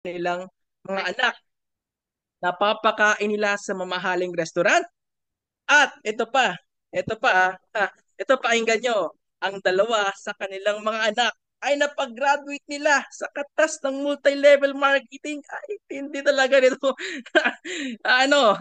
kanilang mga anak. Napapakain nila sa mamahaling restaurant. At ito pa, pakinggan nyo, ang dalawa sa kanilang mga anak ay napag-graduate nila sa katas ng multi-level marketing. Ay, hindi talaga nito. Ano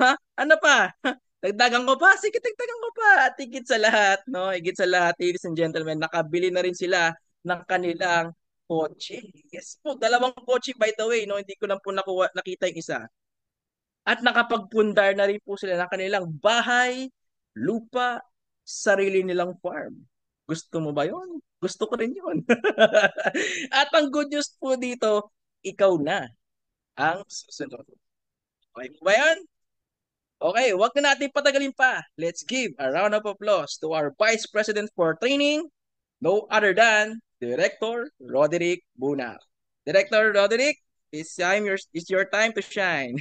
pa? Dagdagan ko pa? Sige, dagdagan ko pa. At higit sa lahat, no? Higit sa lahat, ladies and gentlemen, nakabili na rin sila ng kanilang kotse. Yes po, dalawang kotse by the way, no? Hindi ko lang po nakita yung isa. At nakapagpundar na rin po sila ng kanilang bahay, lupa, sarili nilang farm. Gusto mo ba yon? Gusto ko rin yon. At ang good news po dito, ikaw na ang susunod. Okay po ba yan? Okay, wag na natin patagalin pa. Let's give a round of applause to our Vice President for Training, no other than Director Roderick Buna. Director Roderick, it's your time to shine.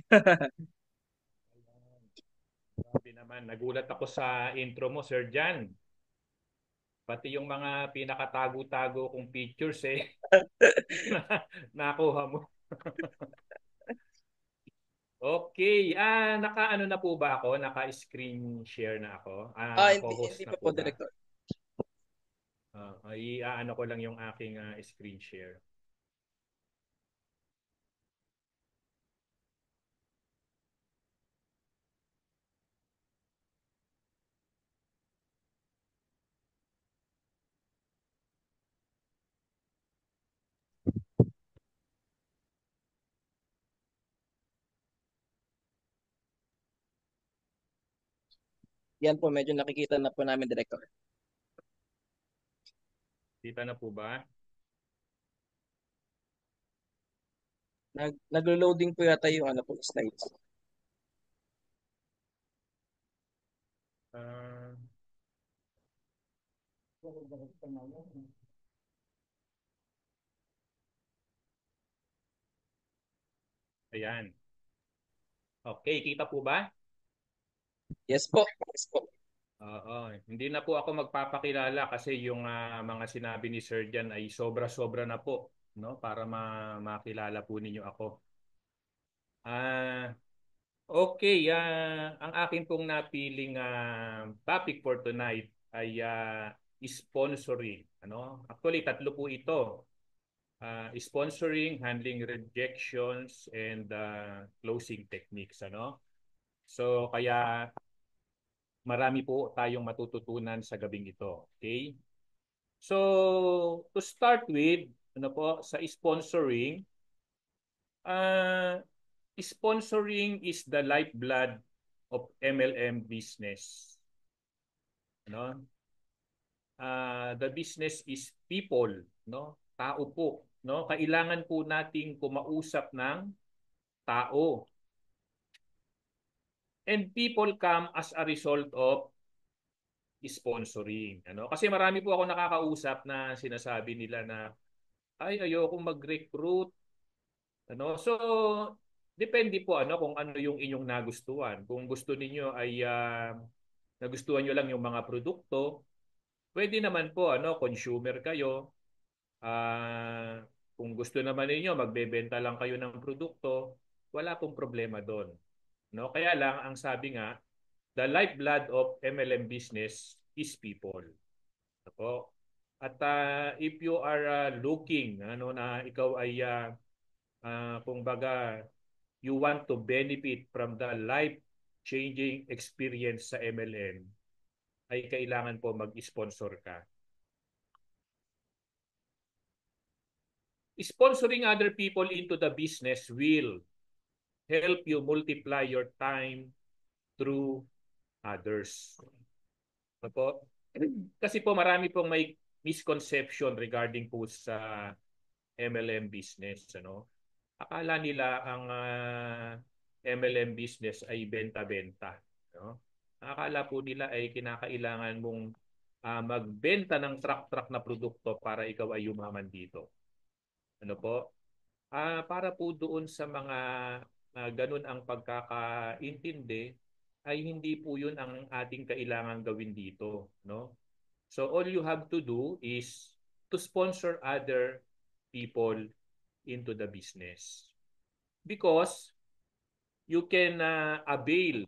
Grabe naman. Nagulat ako sa intro mo, Sir Jan. Pati yung mga pinakatago-tago kong pictures nakuha mo. Okay. Naka-ano na po ba ako? Naka-screen share na ako? Hindi Co-host na pa po, po ba? Director. I-ano ko lang yung aking screen share. Yan po, medyo nakikita na po namin, Director. Kita na po ba? Naglo-loading po yata yung ano po, slides. Ah, ayan. Okay, kita po ba? Yes po. Yes po. Oo. Hindi na po ako magpapakilala kasi yung mga sinabi ni Sir Jan ay sobra-sobra na po, no? Para makilala po ninyo ako. Ah, okay, ang akin pong napiling topic for tonight ay sponsoring, ano? Actually, tatlo po ito. Sponsoring, handling rejections, and closing techniques, ano? So, kaya marami po tayong matututunan sa gabing ito. Okay? So, to start with, ano po, sa sponsoring, uh, sponsoring is the lifeblood of MLM business. Ano? The business is people, no? Tao po, no? Kailangan po nating kumausap ng tao. And people come as a result of sponsoring, ano? Kasi marami po ako nakakausap na sinasabi nila na ay ayokong mag-recruit, ano? So depende po ano kung ano yung inyong nagustuhan. Kung gusto niyo ay nagustuhan niyo lang yung mga produkto, pwede naman po ano, consumer kayo. Kung gusto naman niyo magbebenta lang kayo ng produkto, wala pong problema doon. No? Kaya lang ang sabi nga, the lifeblood of MLM business is people. Ako. At if you are looking ano na ikaw ay kung baga you want to benefit from the life-changing experience sa MLM, ay kailangan po mag-sponsor ka. Sponsoring other people into the business will help you multiply your time through others. Opo. Kasi po marami pong may misconception regarding po sa MLM business. Ano? Akala nila ang MLM business ay benta-benta. No? Akala po nila ay kinakailangan mong magbenta ng truck-truck na produkto para ikaw ay yumaman dito. Ano po? Para po doon sa mga ganun ang pagkakaintindi, ay hindi po yun ang ating kailangan gawin dito. No? So all you have to do is to sponsor other people into the business. because you can avail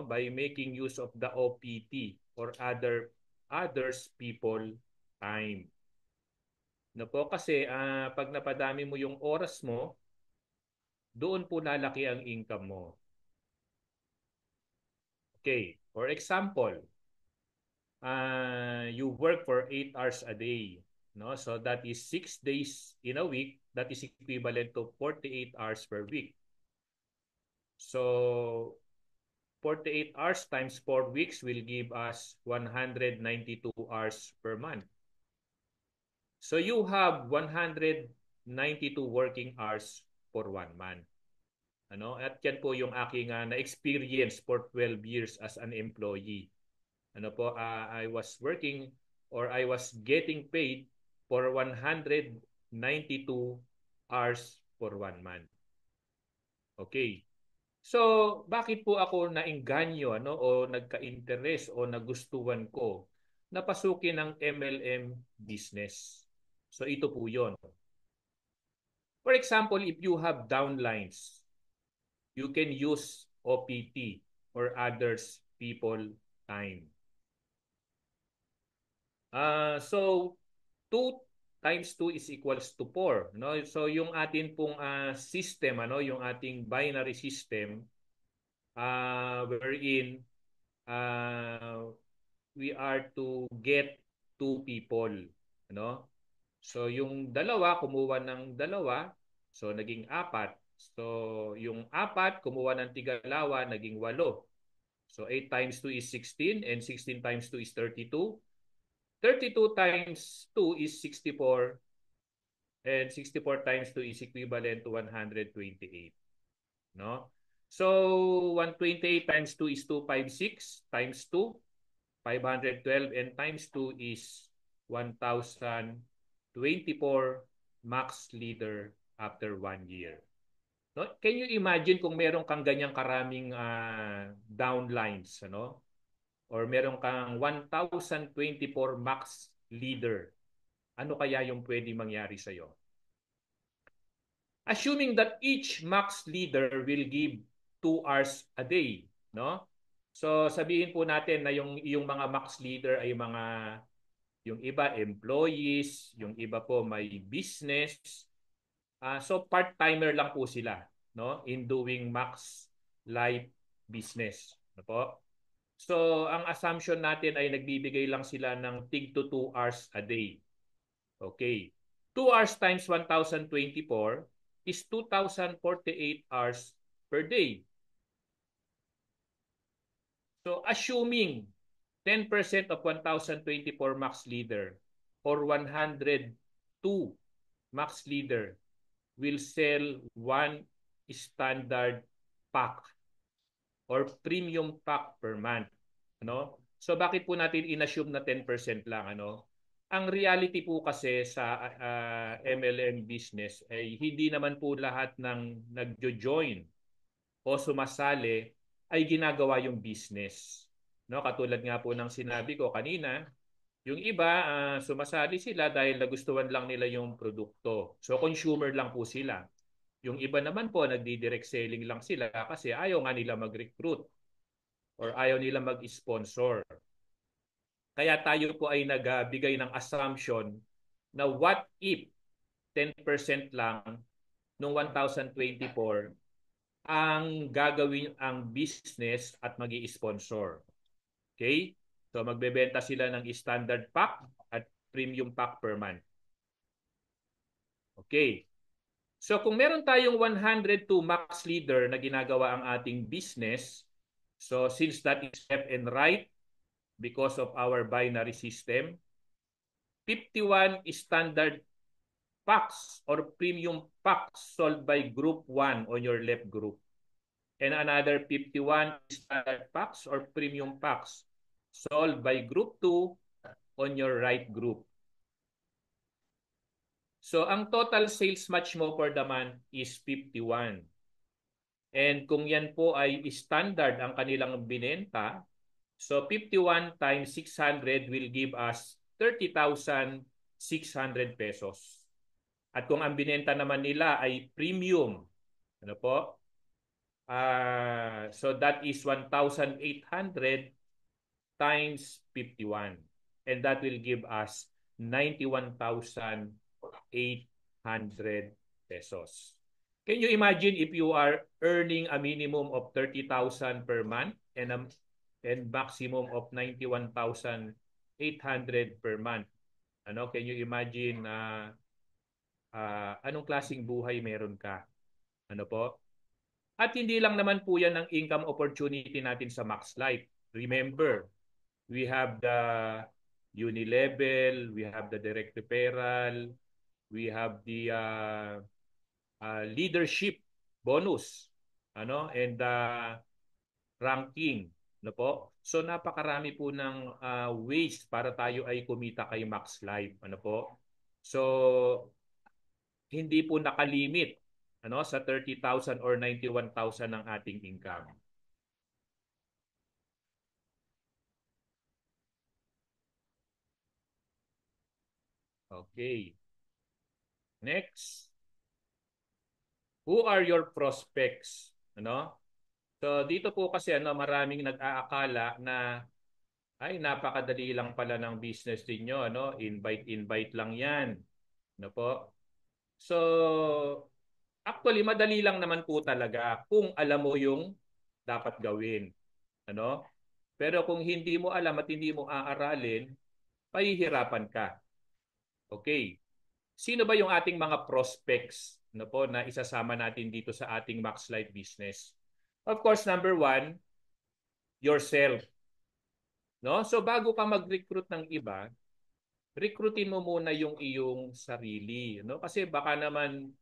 by making use of the OPT or others people time. No po kasi pag napadami mo yung oras mo, doon po lalaki ang income mo. Okay, for example, you work for 8 hours a day, no? So that is 6 days in a week, that is equivalent to 48 hours per week. So 48 hours times 4 weeks will give us 192 hours per month. So you have 192 working hours for 1 month. At yan po yung aking na-experience for 12 years as an employee. I was working or I was getting paid for 192 hours for 1 month. Okay. So, bakit po ako naengganyo o nagka-interest o nagustuhan ko na pasukin ang MLM business? So, ito po 'yon. For example, if you have downlines, you can use OPT or others people time. So 2 times 2 is equals to 4, no? So yung atin pong system, yung ating binary system, wherein we are to get 2 people, no? So yung dalawa kumuha ng dalawa, so naging 4. So yung 4 kumuha ng tigalawa, naging 8. So 8 times 2 is 16 and 16 times 2 is 32. 32 times 2 is 64 and 64 times 2 is equivalent to 128, no? So 128 times 2 is 256 times 2 512 and times 2 is 1024 max leader after 1 year. No? Can you imagine kung meron kang ganyang karaming downlines, or meron kang 1024 max leader, ano kaya yung pwede mangyari sa'yo? Assuming that each max leader will give 2 hours a day, no? So sabihin po natin na yung mga max leader ay yung iba employees, yung iba po may business. So part-timer lang po sila, no, in doing max life business, no po? So, ang assumption natin ay nagbibigay lang sila ng tig to 2 hours a day. Okay. 2 hours times 1,024 is 2,048 hours per day. So, assuming 10% of 1,024 max leader or 102 max leader will sell one standard pack or premium pack per month, So bakit po natin inassume na 10% lang, Ang reality po kasi sa MLM business ay hindi naman po lahat ng nagjo-join o sumasali ay ginagawa yung business. Katulad nga po ng sinabi ko kanina, yung iba sumasali sila dahil nagustuhan lang nila yung produkto. So consumer lang po sila. Yung iba naman po, nagdi-direct selling lang sila kasi ayaw nga nila mag-recruit or ayaw nila mag-sponsor. Kaya tayo po ay nagbigay ng assumption na what if 10% lang noong 1024 ang gagawin ang business at magi-sponsor. Okay? So magbebenta sila ng standard pack at premium pack per month. Okay. So kung meron tayong 102 max leader na ginagawa ang ating business, so since that is left and right because of our binary system, 51 standard packs or premium packs sold by group 1 on your left group. And another 51 standard packs or premium packs sold by group 2 on your right group. So, ang total sales match mo for the month is 51. And kung yan po ay standard ang kanilang binenta, so 51 times 600 will give us 30,600 pesos. At kung ang binenta naman nila ay premium Ano po? So that is 1,800 times 51. And that will give us 91,800 pesos. Can you imagine if you are earning a minimum of 30,000 per month and maximum of 91,800 per month? Ano, can you imagine anong klaseng buhay meron ka? Ano po? At hindi lang naman po yan ang income opportunity natin sa Max Life. Remember, we have the Unilevel, we have the direct referral, we have the leadership bonus, ano, and the ranking, no po? So napakarami po ng ways para tayo ay kumita kay Max Life, ano po? So hindi po nakalimit ano sa 30,000 or 91,000 ng ating income. Okay. Next. Who are your prospects? Ano? So dito po kasi maraming nag-aakala na ay napakadali lang pala ng business niyo, ano? Invite lang 'yan. Ano po? So actually madali lang naman po talaga kung alam mo yung dapat gawin, ano? Pero kung hindi mo alam at hindi mo aaralin, pahihirapan ka. Okay. Sino ba yung ating mga prospects na isasama natin dito sa ating Max Life business? Of course, number one, yourself. No? So bago ka mag-recruit ng iba, recruitin mo muna yung iyong sarili. No? Kasi baka naman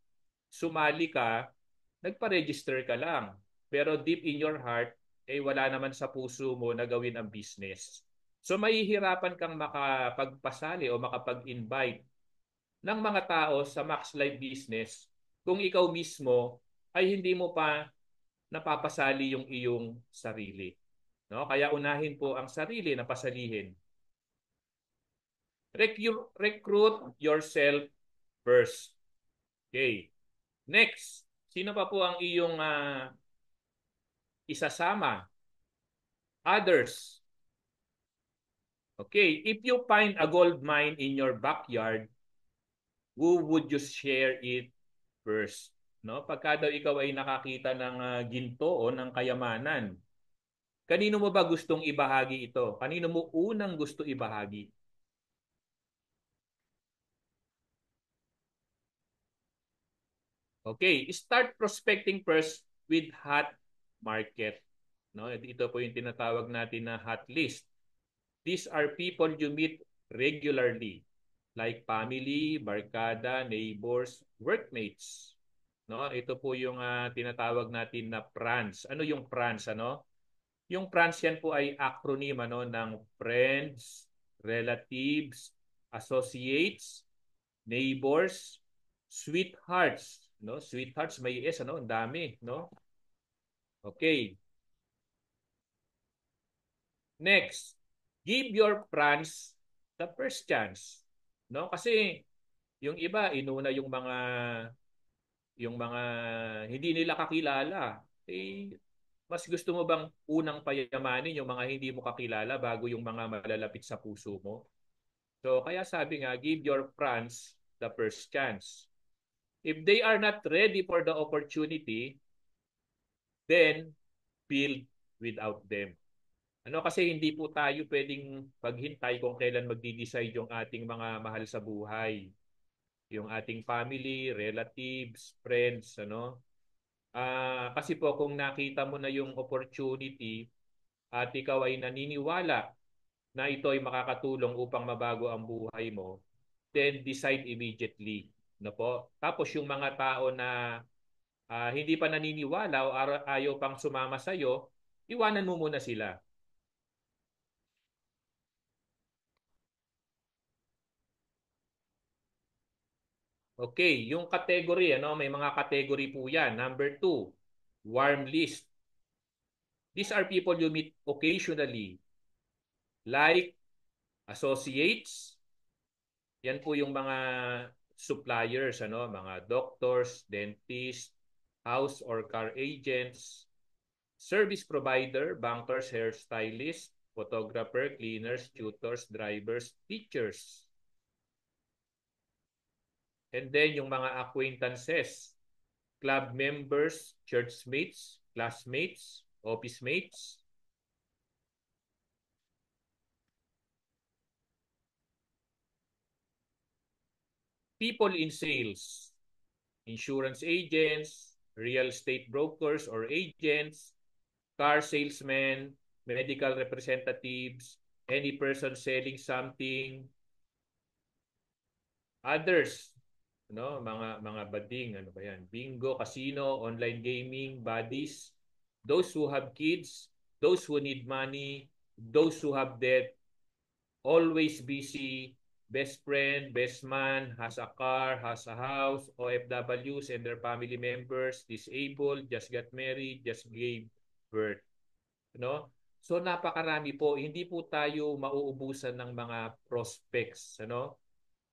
sumali ka, nagpa-register ka lang. Pero deep in your heart, wala naman sa puso mo na gawin ang business. So mahihirapan kang makapagpasali o makapag-invite ng mga tao sa Max Life business kung ikaw mismo ay hindi mo pa napapasali yung iyong sarili. No? Kaya unahin po ang sarili na pasalihin. Recruit yourself first. Okay. Next, sino pa po ang iyong isasama? Others. Okay, if you find a gold mine in your backyard, who would you share it first? No? Pagka daw ikaw ay nakakita ng ginto o ng kayamanan, kanino mo ba gustong ibahagi ito? Kanino mo unang gusto ibahagi? Okay, start prospecting first with hot market. No, ito po yung tinatawag natin na hot list. These are people you meet regularly, like family, barkada, neighbors, workmates. No, ito po yung tinatawag natin na PRANS. Ano yung PRANS, ano? Yung PRANS yan po ay acronym ng friends, relatives, associates, neighbors, sweethearts, no? Sweethearts may S, ano? Ang dami, no? Okay. Next, give your friends the first chance. No? Kasi yung iba inuna yung mga hindi nila kakilala. Mas gusto mo bang unang payamanin yung mga hindi mo kakilala bago yung mga malalapit sa puso mo? So kaya sabi nga, give your friends the first chance. If they are not ready for the opportunity, then build without them. Ano kasi hindi po tayo pwedeng paghintay kung kailan magdi-decide yung ating mga mahal sa buhay. Yung ating family, relatives, friends, ano? Kasi po kung nakita mo na yung opportunity at ikaw ay naniniwala na ito ay makakatulong upang mabago ang buhay mo, then decide immediately. No po? Tapos yung mga tao na hindi pa naniniwala o ayaw pang sumama sa iyo, iwanan mo muna sila. Okay, yung category, may mga category po yan. Number two, warm list. These are people you meet occasionally, like associates. Yan po yung mga suppliers, mga doctors, dentists, house or car agents, service provider, bankers, hairstylists, photographer, cleaners, tutors, drivers, teachers. And then yung mga acquaintances, club members, churchmates, classmates, office mates. People in sales, insurance agents, real estate brokers or agents, car salesmen, medical representatives, any person selling something, others, no, mga bading, ano ba 'yan? Bingo, casino, online gaming, buddies, those who have kids, those who need money, those who have debt, always busy, best friend, best man, has a car, has a house, OFWs and their family members, disabled, just got married, just gave birth. No? So napakarami po, hindi po tayo mauubusan ng mga prospects, ano?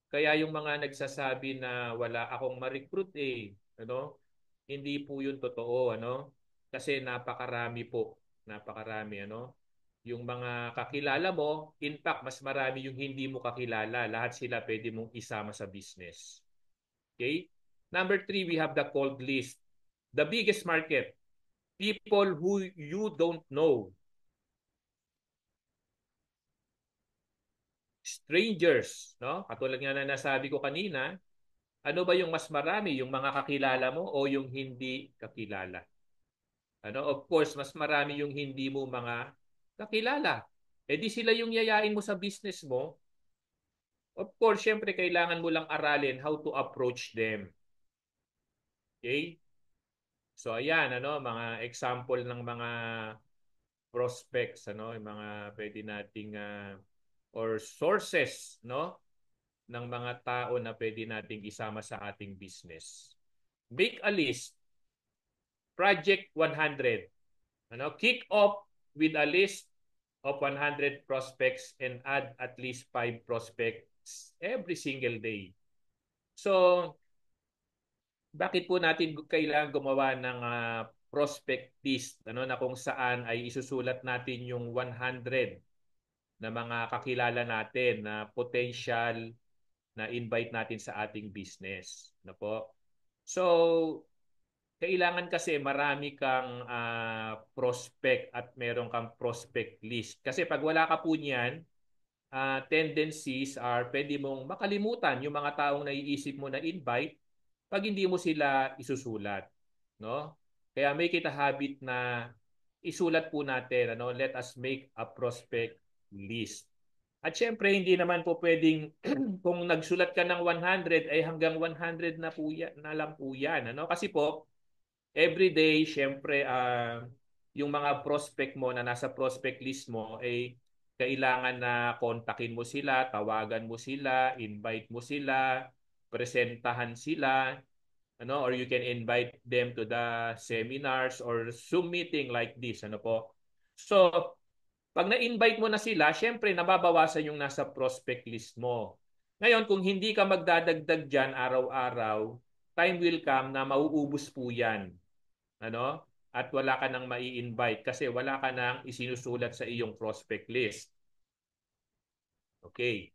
Kaya yung mga nagsasabi na wala akong ma-recruit ano? Hindi po 'yun totoo, ano? Kasi napakarami po, napakarami, ano? Yung mga kakilala mo, in fact, mas marami yung hindi mo kakilala. Lahat sila pwede mong isama sa business. Okay? Number three, we have the cold list. The biggest market, people who you don't know. Strangers, no? Katulad nga na nasabi ko kanina, ano ba yung mas marami, yung mga kakilala mo o yung hindi kakilala? Ano? Of course, mas marami yung hindi mo mga kakilala. Eh di sila yung yayain mo sa business mo. Of course, syempre kailangan mo lang aralin how to approach them. Okay? So ayan, ano, mga example ng mga prospects, ano, yung mga pwede nating or sources, no, ng mga tao na pwede nating isama sa ating business. Make a list. Project 100. Ano, kick off with a list of 100 prospects and add at least 5 prospects every single day. So, bakit po natin kailangan gumawa ng prospect list, ano, na kung saan ay isusulat natin yung 100 na mga kakilala natin na potential na invite natin sa ating business, ano po? So, kailangan kasi marami kang prospect at meron kang prospect list. Kasi pag wala ka po niyan, tendencies are pwede mong makalimutan yung mga taong naiisip mo na invite pag hindi mo sila isusulat, no? Kaya make it a habit na isulat po natin, ano, let us make a prospect list. At syempre hindi naman po pwedeng kung nagsulat ka ng 100 ay hanggang 100 na po yan, na lang po yan, ano? Kasi po every day syempre yung mga prospect mo na nasa prospect list mo ay kailangan na kontakin mo sila, tawagan mo sila, invite mo sila, presentahan sila, ano, or you can invite them to the seminars or Zoom meeting like this, ano po. So, pag na-invite mo na sila, syempre nababawasan yung nasa prospect list mo. Ngayon, kung hindi ka magdadagdag dyan araw-araw, time will come na mauubos po yan. Ano? At wala ka nang mai-invite kasi wala ka nang isinusulat sa iyong prospect list. Okay.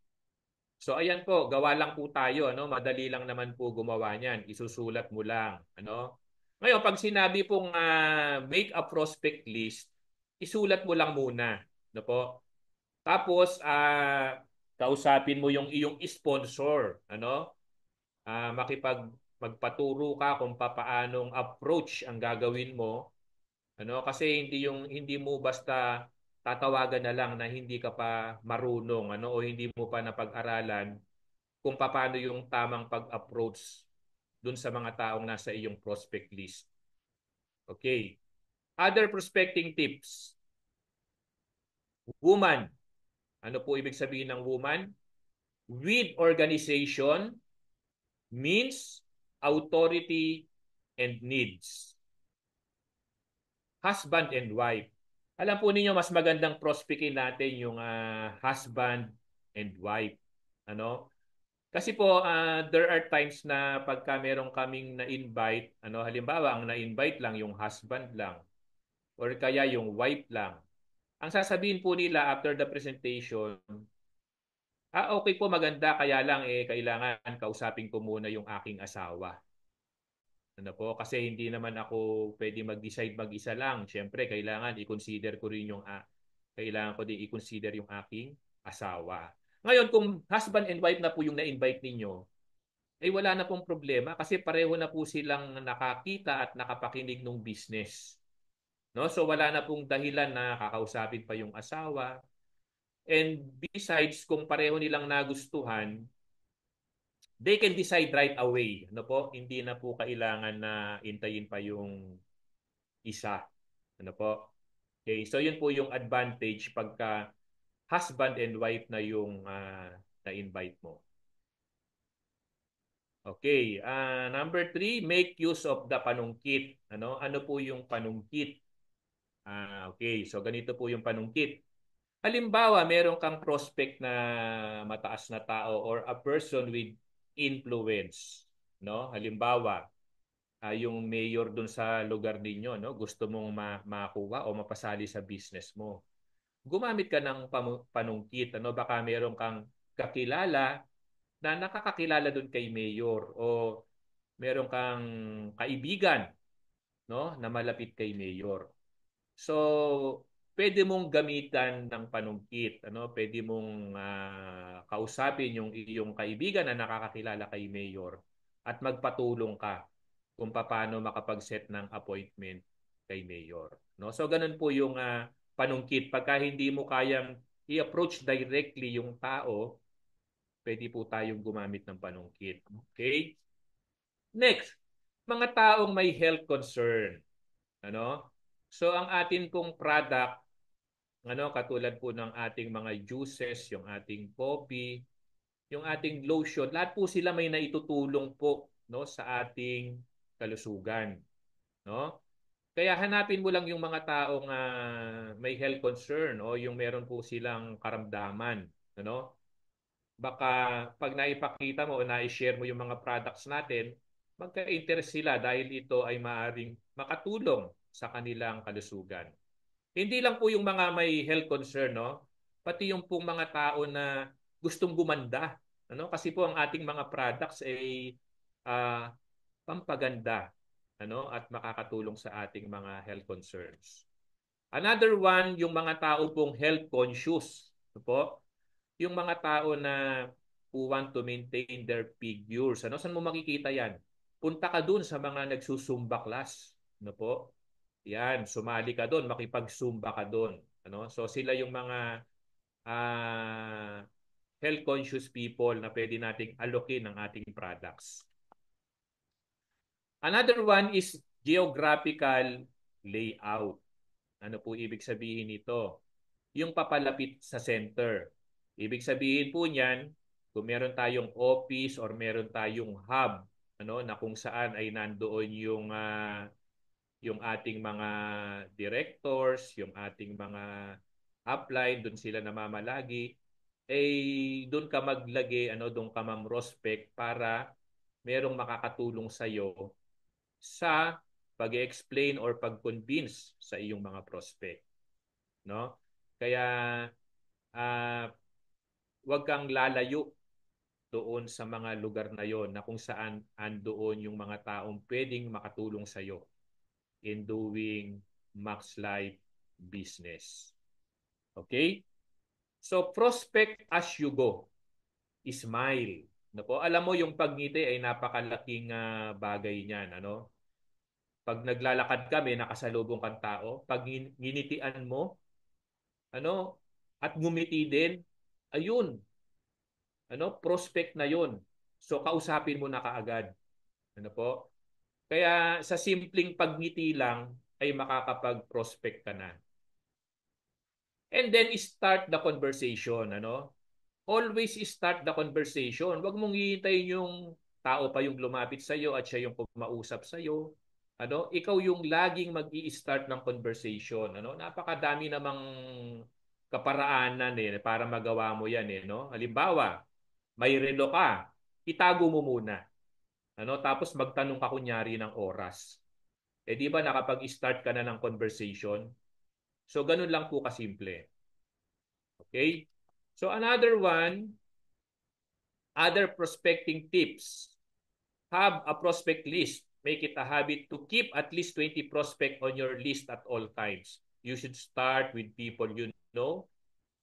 So ayan po, gawa lang po tayo, ano? Madali lang naman po gumawa niyan. Isusulat mo lang, ano? Ngayon, pag sinabi pong make a prospect list, isulat mo lang muna, ano po? Tapos kausapin mo yung iyong sponsor, ano? Magpaturo ka kung paanong approach ang gagawin mo, ano? Kasi hindi mo basta tatawagan na lang na hindi ka pa marunong, ano, o hindi mo pa napag-aralan kung paano yung tamang pag-approach dun sa mga taong nasa iyong prospect list. Okay. Other prospecting tips. Woman. Ano po ibig sabihin ng woman? With organization means authority and needs. Husband and wife. Alam po ninyo, mas magandang prospectin natin yung husband and wife. Ano? Kasi po, there are times na pagka meron kaming na-invite, halimbawa, ang na-invite lang yung husband lang or kaya yung wife lang. Ang sasabihin po nila after the presentation, okay po, maganda, kaya lang kailangan kausapin ko muna yung aking asawa. Ano po, kasi hindi naman ako pwede mag-decide mag-isa lang. Siyempre, kailangan i-consider ko rin kailangan ko din i-consider yung aking asawa. Ngayon, kung husband and wife na po yung na-invite ninyo, wala na pong problema kasi pareho na po silang nakakita at nakapakinig ng business. No? So wala na pong dahilan na kakausapin pa yung asawa. And besides, kung pareho nilang nagustuhan, they can decide right away. Ano po? Hindi na po kailangan na intayin pa yung isa. Ano po? Okay, so yun po yung advantage pagka husband and wife na yung na-invite mo. Okay, number three, make use of the panungkit. Ano po yung panungkit? Okay, so ganito po yung panungkit. Halimbawa, meron kang prospect na mataas na tao or a person with influence, no? Halimbawa, yung mayor dun sa lugar ninyo, no? Gusto mong makuha o mapasali sa business mo. Gumamit ka ng panungkit, Baka meron kang kakilala na nakakakilala dun kay mayor o meron kang kaibigan, no, na malapit kay mayor. So, pwede mong gamitan ng panungkit, Pwede mong kausapin yung iyong kaibigan na nakakakilala kay mayor at magpatulong ka kung paano makapag-set ng appointment kay mayor, no? So, ganun po yung panungkit. Pagka hindi mo kayang i-approach directly yung tao, pwede po tayong gumamit ng panungkit. Okay? Next, mga taong may health concern. So ang atin pong product, katulad po ng ating mga juices, yung ating coffee, yung ating lotion, lahat po sila may naitutulong po, no, sa ating kalusugan, no? Kaya hanapin mo lang yung mga taong may health concern o yung meron po silang karamdaman, ano? Baka pag naipakita mo o na-share mo yung mga products natin, magka-interest sila dahil ito ay maaring makatulong sa kanilang kalusugan. Hindi lang po yung mga may health concern, no? Pati yung pong mga tao na gustong gumanda, Kasi po ang ating mga products ay pampaganda, At makakatulong sa ating mga health concerns. Another one, yung mga tao pong health conscious, po? Yung mga tao na who want to maintain their figures. Saan mo makikita yan? Punta ka dun sa mga nagsusumba class. Po? Yan, sumali ka doon, makipag-zumba ka doon. So sila yung mga uh, health conscious people na pwede nating alokin ng ating products. Another one is geographical layout. Ano po ibig sabihin nito? Yung papalapit sa center. Ibig sabihin po niyan, kung meron tayong office or meron tayong hub, na kung saan ay nandoon yung ating mga directors, yung ating mga upline, doon sila namamalagi, doon ka maglagay, doon ka mamrospect para merong makakatulong sa iyo sa pag-explain or pag-convince sa iyong mga prospect, no? Kaya uh, wag kang lalayo doon sa mga lugar na yon na kung saan andoon yung mga taong pwedeng makatulong sa iyo in doing Max Life business. Okay? So, prospect as you go. Smile. Alam mo, yung pagngiti ay napakalaking bagay niyan. Pag naglalakad kami, nakasalubong kang tao, pag ginitian mo, at ngumiti din, ayun, prospect na yun. So, kausapin mo na kaagad. Po? Kaya sa simpleng pagngiti lang ay makakapag-prospect ka na. And then start the conversation, Always start the conversation. Huwag mong hihintayin yung tao pa yung lumapit sa iyo at siya yung kumausap sa iyo. Ikaw yung laging mag-i-start ng conversation, Napakadami namang kaparaanan para magawa mo 'yan, no? Halimbawa, may relo ka. itago mo muna. Tapos magtanong ka kunyari ng oras. Di ba nakapag-start ka na ng conversation? So ganun lang po kasimple. Okay? So another one, other prospecting tips. Have a prospect list. Make it a habit to keep at least 20 prospects on your list at all times. You should start with people you know.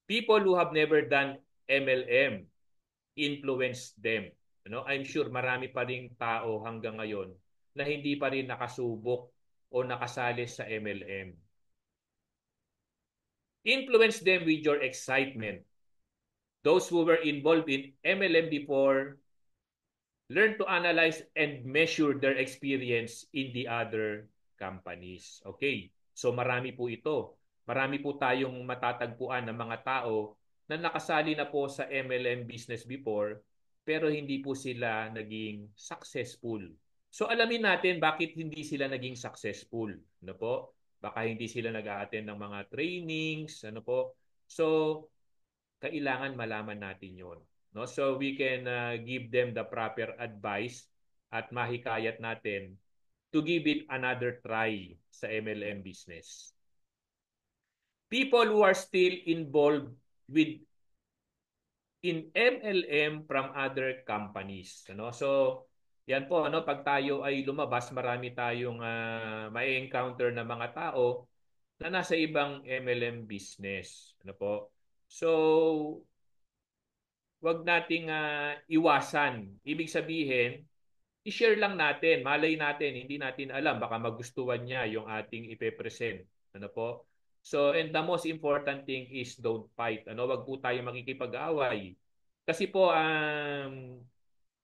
People who have never done MLM, influence them. I'm sure marami pa ring tao hanggang ngayon na hindi pa rin nakasubok o nakasali sa MLM. Influence them with your excitement. Those who were involved in MLM before, learn to analyze and measure their experience in the other companies. Okay, so marami po ito. Marami po tayong matatagpuan ng mga tao na nakasali na po sa MLM business before, pero hindi po sila naging successful. So alamin natin bakit hindi sila naging successful. Ano po? Baka hindi sila nag-a-attend ng mga trainings. Ano po? So, kailangan malaman natin yon. No? So we can give them the proper advice at mahikayat natin to give it another try sa MLM business. People who are still involved with in MLM from other companies. So yan po, pag tayo ay lumabas, marami tayong may encounter na mga tao na nasa ibang MLM business. Ano po? So wag nating iwasan. Ibig sabihin, i-share lang natin, malay natin, hindi natin alam, baka magustuhan niya yung ating ipe-present. Ano po? So, and the most important thing is don't fight. Wag po tayo makikipag-away. Kasi po,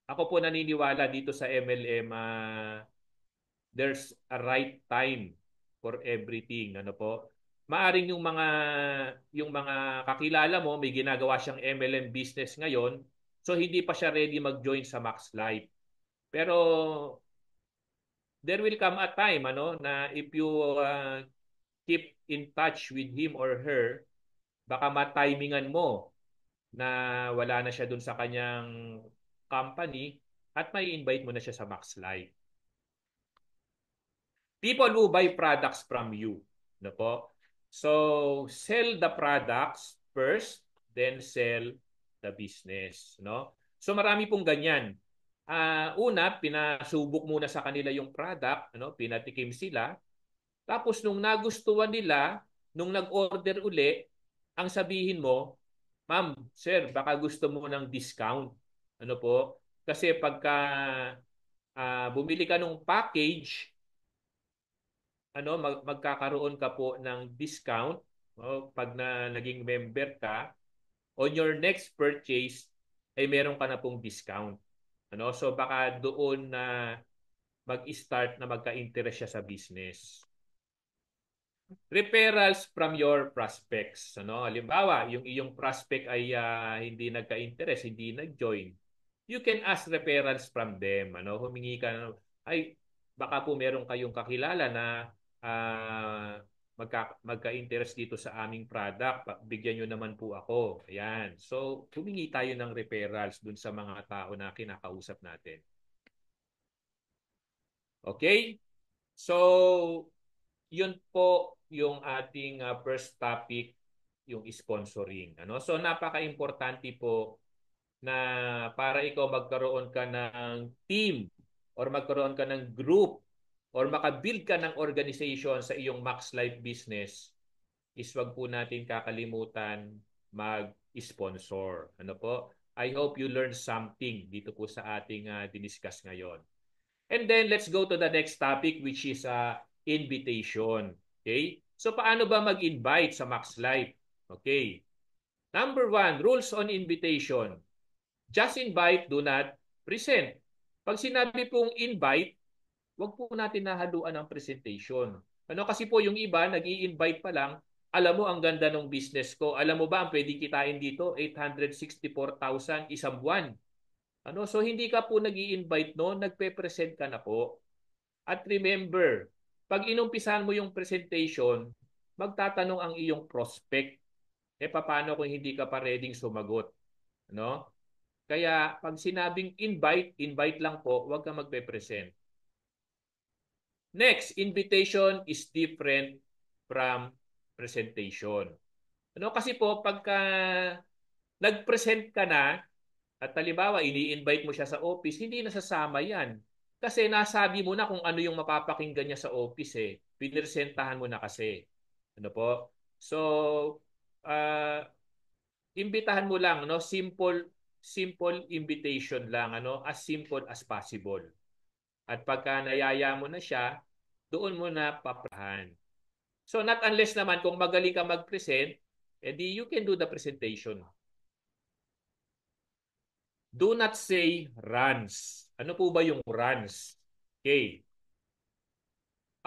ako po naniniwala dito sa MLM, there's a right time for everything. Ano po? Maaring yung mga kakilala mo may ginagawa siyang MLM business ngayon, so hindi pa siya ready mag-join sa Max Life. Pero there will come a time na if you keep in touch with him or her, baka matimingan mo na wala na siya dun sa kanyang company at may invite mo na siya sa Max Life. People who buy products from you. No po? So, sell the products first, then sell the business. No? So, marami pong ganyan. Una, pinasubok muna sa kanila yung product, pinatikim sila. Tapos, nung nagustuhan nila, nung nag-order uli, ang sabihin mo, ma'am, sir, baka gusto mo ng discount. Ano po? Kasi pagka bumili ka ng package, magkakaroon ka po ng discount pag naging member ka. On your next purchase ay meron ka na pong discount. So baka doon na mag-start na magka-interest siya sa business. Referrals from your prospects. Halimbawa, yung iyong prospect ay hindi nagka-interest, hindi nag-join. You can ask referrals from them. Humingi ka, ay baka po meron kayong kakilala na magka-interest dito sa aming product. Bigyan nyo naman po ako. Ayan. So, humingi tayo ng referrals dun sa mga tao na kinakausap natin. Okay? So, yun po yung ating first topic, yung sponsoring. So, napaka-importante po na para ikaw magkaroon ka ng team or magkaroon ka ng group or makabuild ka ng organization sa iyong Max Life business, is wag po natin kakalimutan mag-sponsor. Po? I hope you learned something dito po sa ating diniscuss ngayon. And then let's go to the next topic, which is invitation. Okay? So paano ba mag-invite sa Max Life? Okay. Number 1, rules on invitation. Just invite, do not present. Pag sinabi pong invite, wag po natin nahaluan ng presentation. Kasi po yung iba, nag-i-invite pa lang, alam mo ang ganda ng business ko. Alam mo ba ang pwedeng kitain dito? 864,000 isang buwan. So hindi ka po nag-i-invite nagpe-present ka na po. At remember, pag inumpisahan mo yung presentation, magtatanong ang iyong prospect. Paano kung hindi ka pa ready sumagot? Kaya pag sinabing invite, invite lang po, huwag kang magpe-present. Next, invitation is different from presentation. Ano kasi po, pagka nag-present ka na, at halimbawa, ini-invite mo siya sa office, hindi nasasama yan. Kasi nasabi mo na kung ano yung mapapakinggan niya sa office eh. Pinresentahan mo na kasi. Ano po? So, uh, imbitahan mo lang, no? Simple invitation lang, ano? As simple as possible. At pagka nayaya mo na siya, doon mo na paprahan. So, not unless naman kung magaling ka mag-present, edi you can do the presentation. Do not say runs. Ano po ba yung runs? Okay.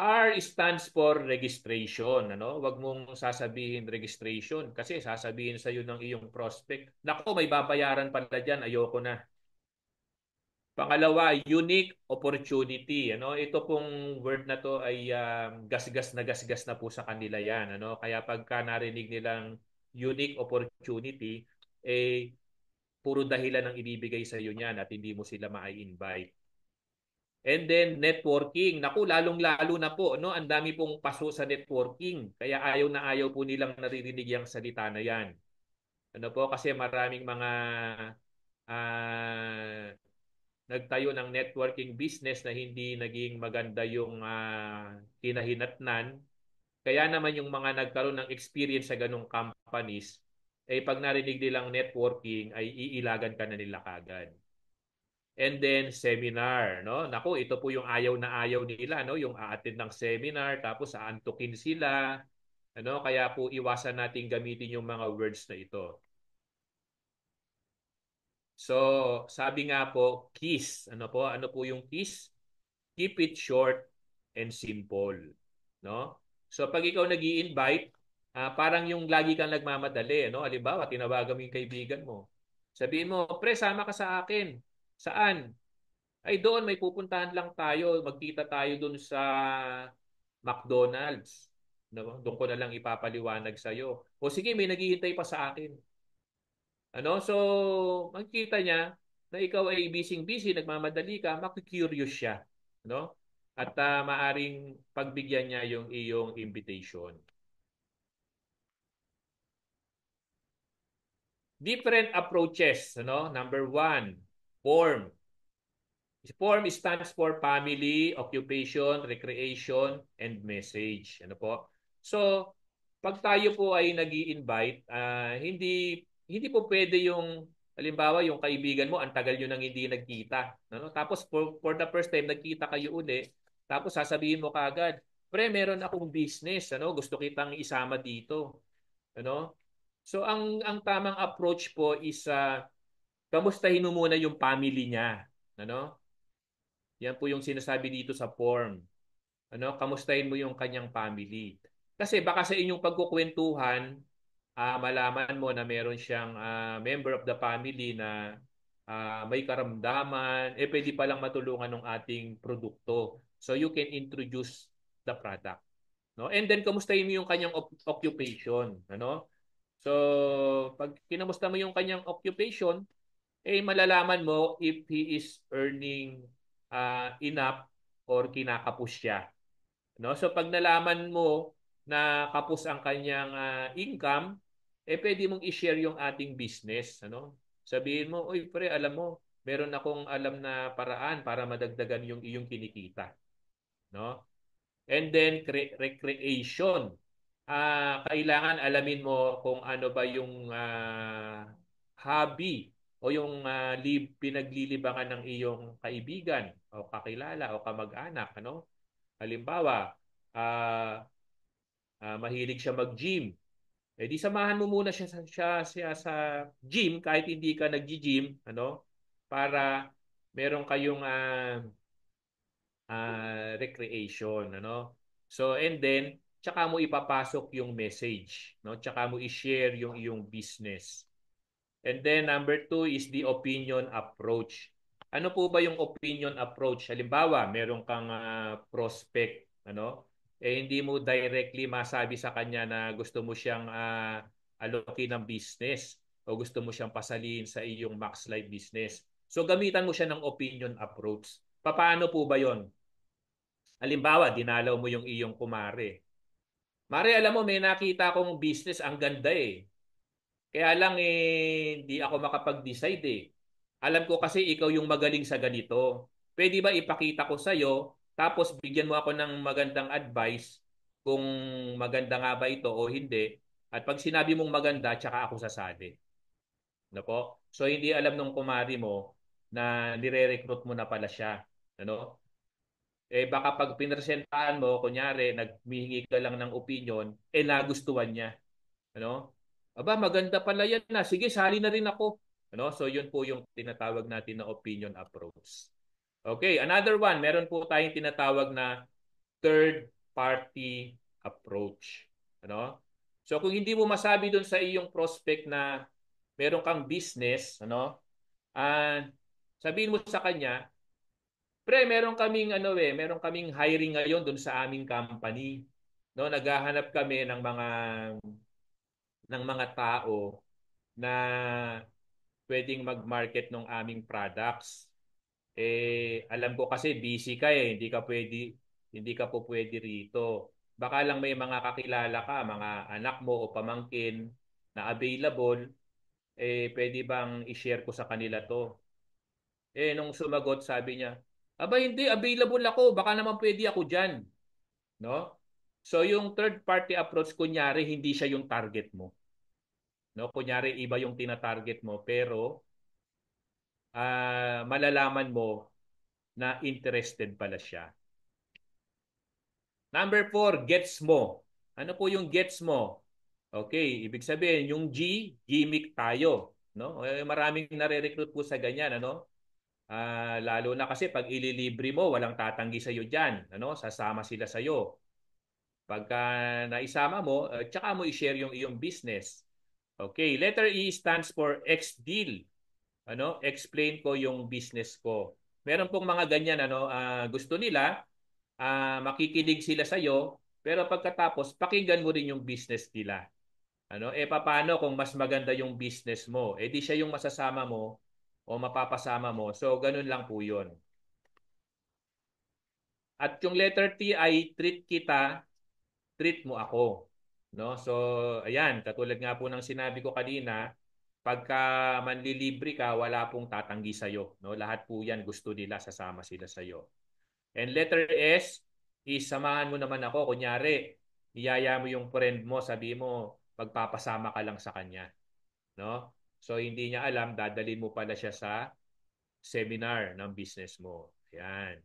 R stands for registration. Ano? Huwag mong sasabihin registration kasi sasabihin sa iyo ng iyong prospect, nako, may babayaran pala dyan, ayoko na. Pangalawa, unique opportunity. Ano? Ito pong word na to ay gasgas na po sa kanila yan. Ano? Kaya pagka narinig nilang unique opportunity, eh, puro dahilan ang ibibigay sa iyo niyan at hindi mo sila ma-invite. And then networking. Naku, lalong-lalo na po, no? Ang dami pong paso sa networking. Kaya ayaw na ayaw po nilang naririnig yung salita na yan. Ano po? Kasi maraming mga ah, nagtayo ng networking business na hindi naging maganda yung kinahinatnan. Kaya naman yung mga nagkaroon ng experience sa ganong companies, eh pag narinig nilang networking, ay iilagan ka na nila kagad. And then seminar, no? Naku, ito po yung ayaw na ayaw nila, no? Yung a-attend ng seminar tapos aantukin sila, ano? Kaya po iwasan nating gamitin yung mga words na ito. So, sabi nga po, KISS. Ano po? Ano po yung KISS? Keep it short and simple, no? So, pag ikaw nag-i-invite, parang yung lagi kang nagmamadali, no? Halimbawa, tinawagan mo yung kaibigan mo. Sabihin mo, pre, sama ka sa akin. Saan? Ay doon may pupuntahan lang tayo, magkita tayo doon sa McDonald's. No? Doon ko na lang ipapaliwanag sa iyo. O sige, may naghihintay pa sa akin. Ano? So, magkita niya na ikaw ay busy-busy, nagmamadali ka, makikurious siya, no? At maaring pagbigyan niya yung iyong invitation. Different approaches, ano? Number one, form. Form stands for family, occupation, recreation, and message. Ano po? So, pag tayo po ay nag-i-invite, hindi po pwede yung halimbawa yung kaibigan mo ang tagal niyo nang hindi nagkita, ano? Tapos for the first time nagkita kayo uli, tapos sasabihin mo kaagad, "Pre, meron akong business, ano? Gusto kitang isama dito." Ano? So ang tamang approach po is kamustahin mo muna yung family niya, ano? Yan po yung sinasabi dito sa form. Ano, kamustahin mo yung kanyang family. Kasi baka sa inyong pagkukwentuhan, malaman mo na meron siyang member of the family na may karamdaman, eh pwede palang matulungan ng ating produkto. So you can introduce the product. No? And then kamustahin mo yung kanyang occupation, ano? So pag kinamusta mo yung kanyang occupation, eh malalaman mo if he is earning enough or kinakapos siya. No? So pag nalaman mo na kapos ang kanyang income, eh pwede mong i-share yung ating business. Ano? Sabihin mo, oy pre, alam mo, meron akong alam na paraan para madagdagan yung iyong kinikita. No? And then recreation. Kailangan alamin mo kung ano ba yung hobby o yung pinaglilibangan ng iyong kaibigan o kakilala o kamag-anak, ano? Halimbawa, ah, mahilig siya mag-gym. Eh di samahan mo muna siya sa gym kahit hindi ka nag-gym, ano? Para meron kayong recreation, ano? So and then tsaka mo ipapasok yung message, no? Tsaka mo i-share yung iyong business. And then number two is the opinion approach. Ano po ba yung opinion approach? Halimbawa, meron kang prospect, ano? Eh hindi mo directly masabi sa kanya na gusto mo siyang aloki ng business. o gusto mo siyang pasalin sa iyong Max Life business. So gamitan mo siya ng opinion approach. Paano po ba 'yon? Halimbawa, dinalaw mo yung iyong kumare. Mare, alam mo, may nakita akong business, ang ganda eh. Kaya lang hindi ako makapag-decide eh. Alam ko kasi ikaw yung magaling sa ganito. Pwede ba ipakita ko sa'yo, tapos bigyan mo ako ng magandang advice kung maganda nga ba ito o hindi. At pag sinabi mong maganda, tsaka ako sasali. Ano po? So hindi alam nung kumari mo na nire-recruit mo na pala siya. Ano? Baka pag pinresentahan mo, kunyari, nagmihingi ka lang ng opinion, nagustuhan niya. Ano? Aba, maganda pala yan na. Sige, sali na rin ako. Ano? So, yun po yung tinatawag natin na opinion approach. Okay, another one. Meron po tayong tinatawag na third party approach. Ano? So, kung hindi mo masabi doon sa iyong prospect na meron kang business, ano? Ah, sabihin mo sa kanya, pre, meron kaming hiring ngayon doon sa aming company. No, naghahanap kami ng mga tao na pwedeng mag-market ng aming products. Alam ko kasi busy ka hindi ka po pwede rito. Baka lang may mga kakilala ka, mga anak mo o pamangkin na available, pwede bang i-share ko sa kanila to? Nung sumagot, sabi niya, aba hindi, available ako, baka naman pwede ako dyan. No? So yung third party approach, kunyari, hindi siya yung target mo. No? Kunyari, iba yung tina-target mo, pero malalaman mo na interested pala siya. Number 4, gets mo. Ano po yung gets mo? Okay, ibig sabihin, yung G, gimmick tayo. No? Maraming nare-recruit po sa ganyan. Ano? Lalo na kasi pag ililibre mo, walang tatanggi sa iyo diyan, ano? Sasama sila sa iyo. Pagka naisama mo, tsaka mo i-share yung iyong business. Okay, letter E stands for X deal. Ano? Explain ko yung business ko. Meron pong mga ganyan, ano, gusto nila makikinig sila sa iyo, pero pagkatapos pakinggan mo rin yung business nila. Ano? Paano kung mas maganda yung business mo? Di siya yung masasama mo o mapapasama mo. So ganun lang po 'yon. At yung letter T ay treat kita, treat mo ako. No? So, ayan, katulad nga po ng sinabi ko kanina, pagka manlilibre ka, wala pong tatanggi sa iyo, no? Lahat po 'yan gusto nila, sasama sila sa iyo. And letter S is samahan mo naman ako. Kunyari, iyaya mo yung friend mo, sabi mo, magpapasama ka lang sa kanya, no? So, hindi niya alam, dadalhin mo pala siya sa seminar ng business mo. Ayan.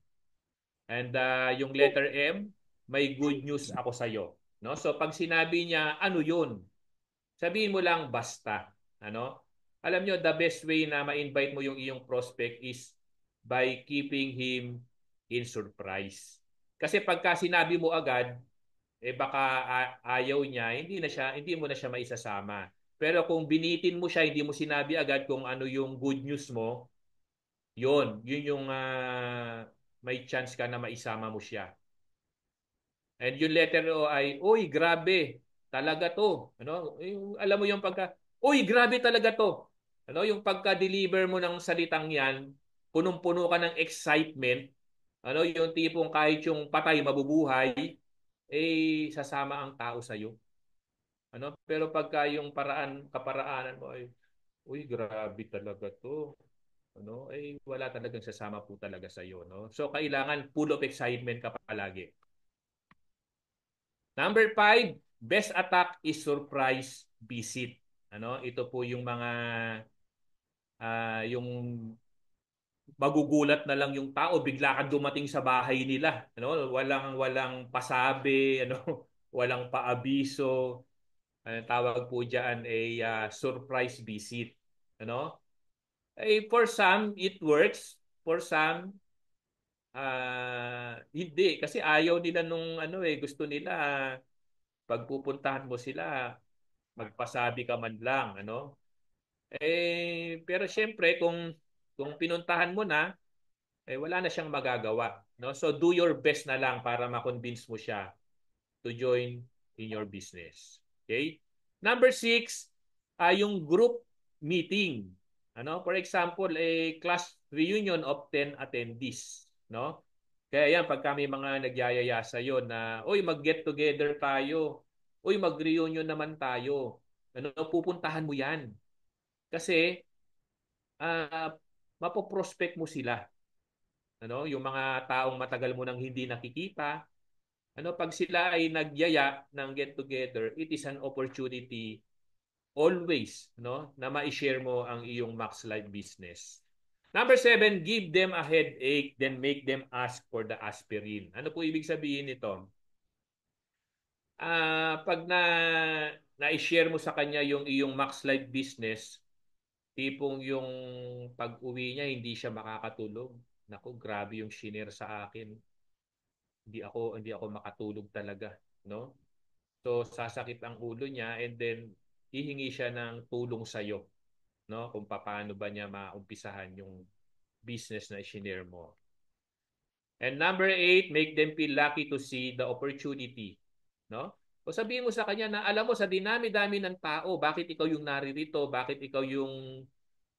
And yung letter M, may good news ako sa iyo. No? So pag sinabi niya, ano yun? Sabihin mo lang basta. Ano? Alam nyo, the best way na ma-invite mo yung iyong prospect is by keeping him in surprise. Kasi pagka sinabi mo agad, baka ayaw niya, hindi mo na siya maisasama. Pero kung binitin mo siya, hindi mo sinabi agad kung ano yung good news mo, yun yung may chance ka na maisama mo siya. And yung letter O ay, uy, grabe, talaga to. Ano? Alam mo yung uy, grabe talaga to. Ano? Yung pagka-deliver mo ng salitang yan, punong-puno ka ng excitement, ano? Yung tipong kahit yung patay mabubuhay, sasama ang tao sa iyo. Ano? Pero pagka yung kaparaanan mo ay, uy, grabe talaga to. Ano? Wala talagang sasama po talaga sa iyo, no? So kailangan full of excitement ka palagi. Number 5, best attack is surprise visit. Ano? Ito po yung mga yung magugulat na lang yung tao, bigla kang dumating sa bahay nila, ano? Walang pasabi, ano? Walang paabiso. Tawag po diyan ay surprise visit, ano? For some it works, for some hindi kasi ayaw nila nung ano gusto nila pagpupuntahan mo sila magpasabi ka man lang, ano? Pero siyempre kung pinuntahan mo na, wala na siyang magagawa, no? So do your best na lang para ma-convince mo siya to join in your business. Okay? Number 6, yung group meeting. Ano? For example, a class reunion of 10 attendees, no? Kaya yan, pag kami mga nagyayaya sa iyo na, uy, mag-get together tayo. Uy, mag-reunion naman tayo. Ano, pupuntahan mo yan. Kasi, uh, mapoprospect mo sila. Ano, yung mga taong matagal mo nang hindi nakikita, ano, pag sila ay nagyaya ng get together, it is an opportunity always, no, na ma-share mo ang iyong Max Life business. Number 7, give them a headache, then make them ask for the aspirin. Ano po ibig sabihin nito? Pag na-share mo sa kanya yung iyong Max Life business, tipong yung pag-uwi niya hindi siya makakatulog. Naku, grabe yung shinare sa akin. Hindi ako makatulog talaga, no? So sasakit ang ulo niya and then hihingi siya ng tulong sa iyo, no? Kung paano ba niya maumpisahan yung business na i-share mo. And number 8, make them feel lucky to see the opportunity, no? O sabihin mo sa kanya na alam mo sa dinami-dami ng tao, bakit ikaw yung naririto, bakit ikaw yung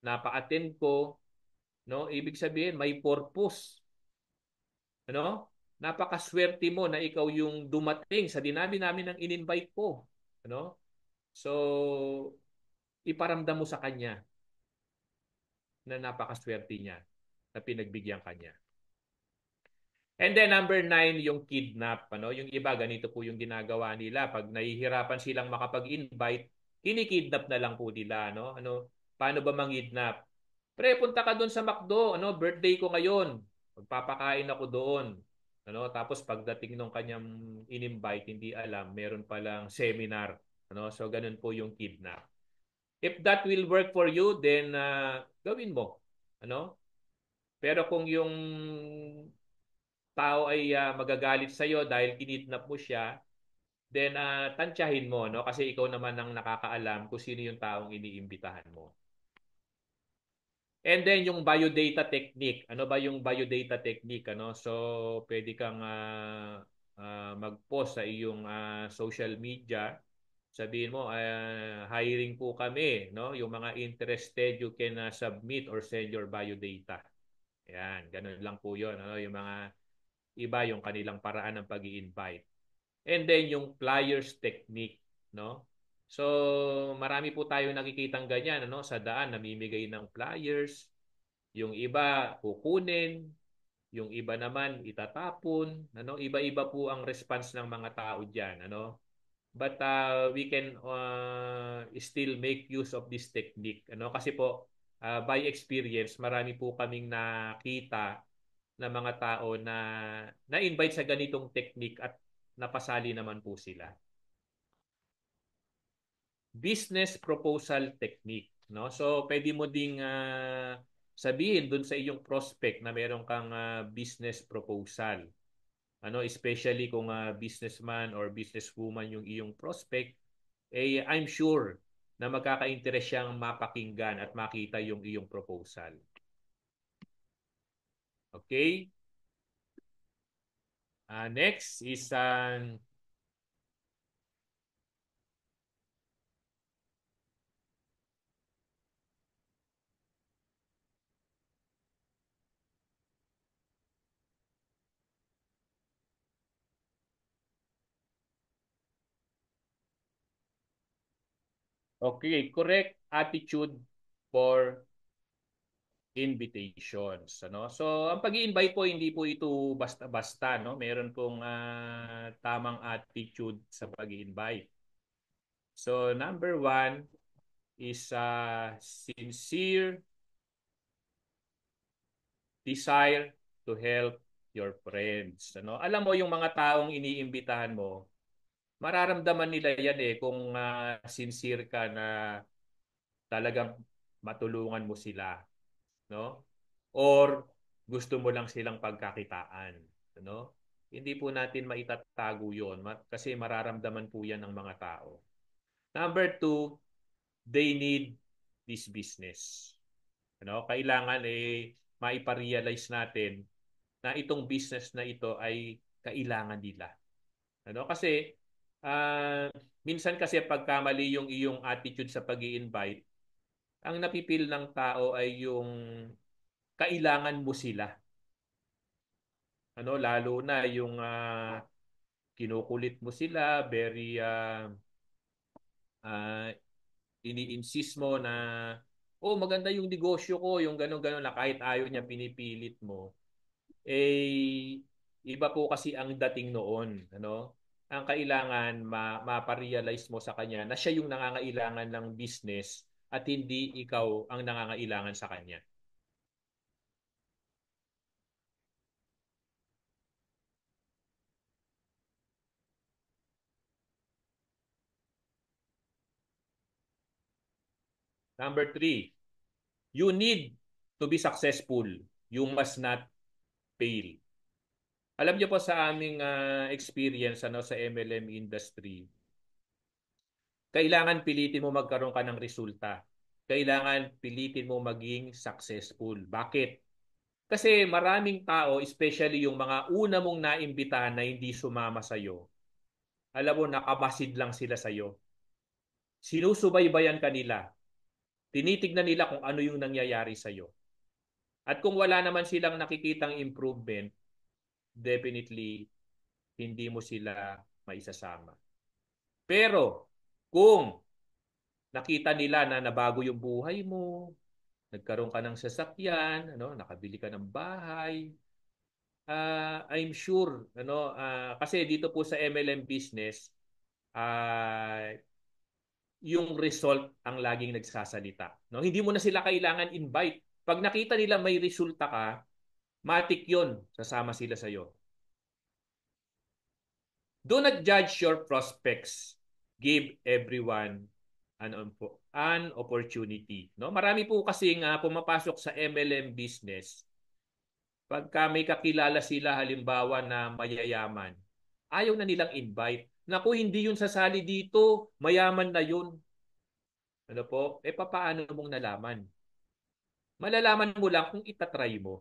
napa-attend ko, no? Ibig sabihin may purpose, ano? Napakaswerte mo na ikaw yung dumating sa dinami-dami ng in-invite ko, ano? So, iparamdam mo sa kanya na napakaswerte niya na pinagbigyan kanya. And then number 9, yung kidnap. Ano? Yung iba, ganito po yung ginagawa nila. Pag nahihirapan silang makapag-invite, kinikidnap na lang po nila. Paano ba mangidnap? Pre, punta ka doon sa McDo. Birthday ko ngayon. Magpapakain ako doon. Tapos pagdating ng kanyang in-invite, hindi alam, meron palang seminar. So ganun po yung kidnap. If that will work for you, then gawin mo. Pero kung yung tao ay magagalit sa iyo dahil kinidnap mo siya, then tantyahin mo, no? Kasi ikaw naman ang nakakaalam kung sino yung taong iniimbitahan mo. And then yung biodata technique. Ano ba yung biodata technique? So pwede kang mag-post sa iyong social media. Sabihin mo, hiring po kami, no? Yung mga interested, you can submit or send your biodata. Yan, ganun lang po 'yon, yung mga iba yung kanilang paraan ng pag-i-invite. And then yung flyers technique, no? So, marami po tayong nakikitang ganyan, sa daan namimigay ng flyers, yung iba kukunin, yung iba naman itatapon, Iba-iba po ang response ng mga tao diyan, But we can still make use of this technique, Kasi po by experience, marami po kaming nakita na mga tao na na-invite sa ganitong technique at napasali naman po sila. Business proposal technique, no? So pwede mo ding sabihin dun sa iyong prospect na meron kang business proposal. Especially kung businessman or businesswoman yung iyong prospect, I'm sure na magkaka-interest siyang mapakinggan at makita yung iyong proposal. Okay? Next is okay, correct attitude for invitations, So ang pag-i-invite po hindi po ito basta-basta, Meron pong tamang attitude sa pag-i-invite. So number 1 is sincere desire to help your friends, Alam mo yung mga taong iniimbitahan mo, mararamdaman nila yan kung sincere ka na talagang matulungan mo sila, no? Or gusto mo lang silang pagkakitaan, no? Hindi po natin maitatago 'yon kasi mararamdaman po 'yan ng mga tao. Number 2, they need this business. Kailangan maipa-realize natin na itong business na ito ay kailangan nila. Kasi minsan kasi pagkamali yung iyong attitude sa pag-i-invite, ang napipil ng tao ay yung kailangan mo sila. Lalo na yung kinukulit mo sila, very uh, ini-insist mo na oh maganda yung negosyo ko, yung gano'n-gano'n na kahit ayaw niya pinipilit mo. Eh iba po kasi ang dating noon, Ang kailangan maparealize mo sa kanya na siya yung nangangailangan ng business at hindi ikaw ang nangangailangan sa kanya. Number three, you need to be successful. You must not fail. Alam niyo po sa aming experience sa MLM industry, kailangan pilitin mo magkaroon ka ng resulta. Kailangan pilitin mo maging successful. Bakit? Kasi maraming tao, especially yung mga una mong naimbitahan na hindi sumama sa'yo, alam mo, nakamasid lang sila sa'yo. Sinusubaybayan ka nila. Tinitignan nila kung ano yung nangyayari sa'yo. At kung wala naman silang nakikitang improvement, definitely hindi mo sila maisasama. Pero kung nakita nila na nabago yung buhay mo, nagkaroon ka ng sasakyan, nakabili ka ng bahay, I'm sure, kasi dito po sa MLM business, uh, yung result ang laging nagsasalita. No? Hindi mo na sila kailangan invite. Pag nakita nila may resulta ka, matik yun, sasama sila sa'yo. Do not judge your prospects. Give everyone an opportunity. No? Marami po kasi pumapasok sa MLM business. Pagka may kakilala sila halimbawa na mayayaman, ayaw na nilang invite. Naku, hindi yun sasali dito. Mayaman na yun. Papaano mong nalaman? Malalaman mo lang kung itatry mo.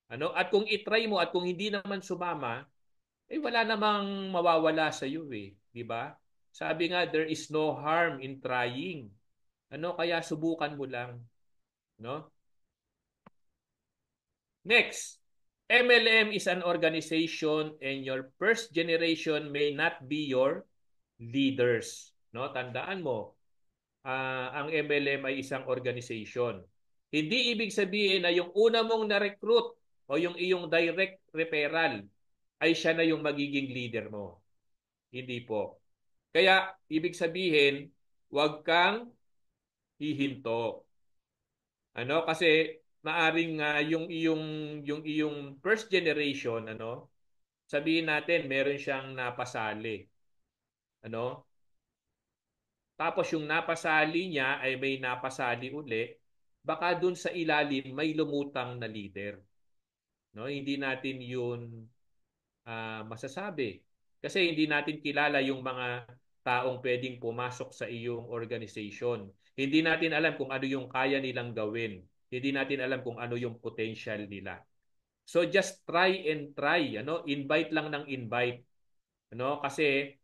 At kung itry mo at kung hindi naman sumama, wala namang mawawala sa iyo di ba? Sabi nga there is no harm in trying. Kaya subukan mo lang, no? Next, MLM is an organization and your first generation may not be your leaders, no? Tandaan mo, ang MLM ay isang organization. Hindi ibig sabihin na yung una mong na-recruit o yung iyong direct referral ay siya na yung magiging leader mo. Hindi po. Kaya, ibig sabihin, huwag kang hihinto. Kasi maaring yung iyong first generation, sabihin natin meron siyang napasali. Tapos yung napasali niya ay may napasali uli, baka dun sa ilalim may lumutang na leader. Hindi natin yun masasabi. Kasi hindi natin kilala yung mga taong pwedeng pumasok sa iyong organization. Hindi natin alam kung ano yung kaya nilang gawin. Hindi natin alam kung ano yung potential nila. So just try and try, invite lang ng invite. Kasi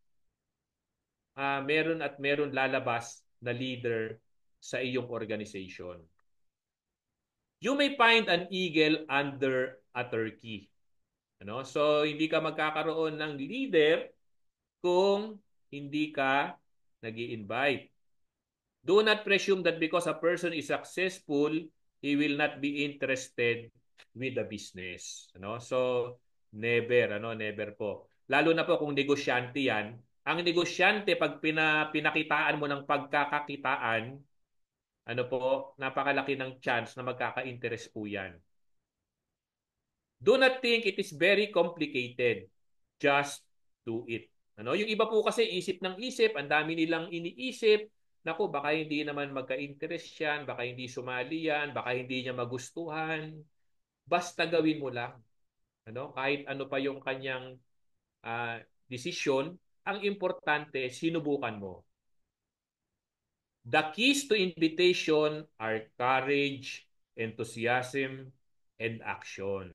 meron at meron lalabas na leader sa iyong organization. You may find an eagle under a turkey. So hindi ka magkakaroon ng leader kung hindi ka nag-i-invite. Do not presume that because a person is successful, he will not be interested with the business. So never, never po. Lalo na po kung negosyante 'yan. Ang negosyante pag pinakitaan mo ng pagkakakitaan, napakalaki ng chance na magkaka-interest po 'yan. Do not think it is very complicated. Just do it. Yung iba po kasi isip ng isip, ang dami nilang iniisip. Naku, baka hindi naman magka-interest yan, baka hindi sumali yan, baka hindi niya magustuhan. Basta gawin mo lang. Kahit ano pa yung kanyang desisyon, ang importante, sinubukan mo. The keys to invitation are courage, enthusiasm, and action.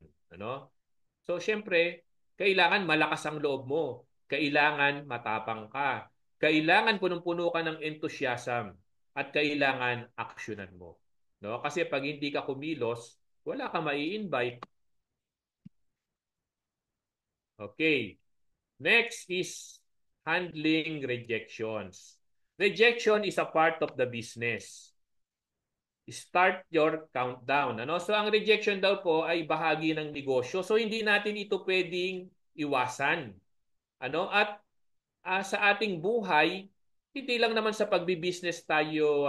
So, syempre, kailangan malakas ang loob mo. Kailangan matapang ka. Kailangan punong-puno ka ng enthusiasm. at kailangan aksyonan mo. No? Kasi pag hindi ka kumilos, wala kang mai-invite. Okay. Next is handling rejections. Rejection is a part of the business. Start your countdown. Ano? So ang rejection daw po ay bahagi ng negosyo. So hindi natin ito pwedeng iwasan. Ano? At sa ating buhay, hindi lang naman sa pagbi-business tayo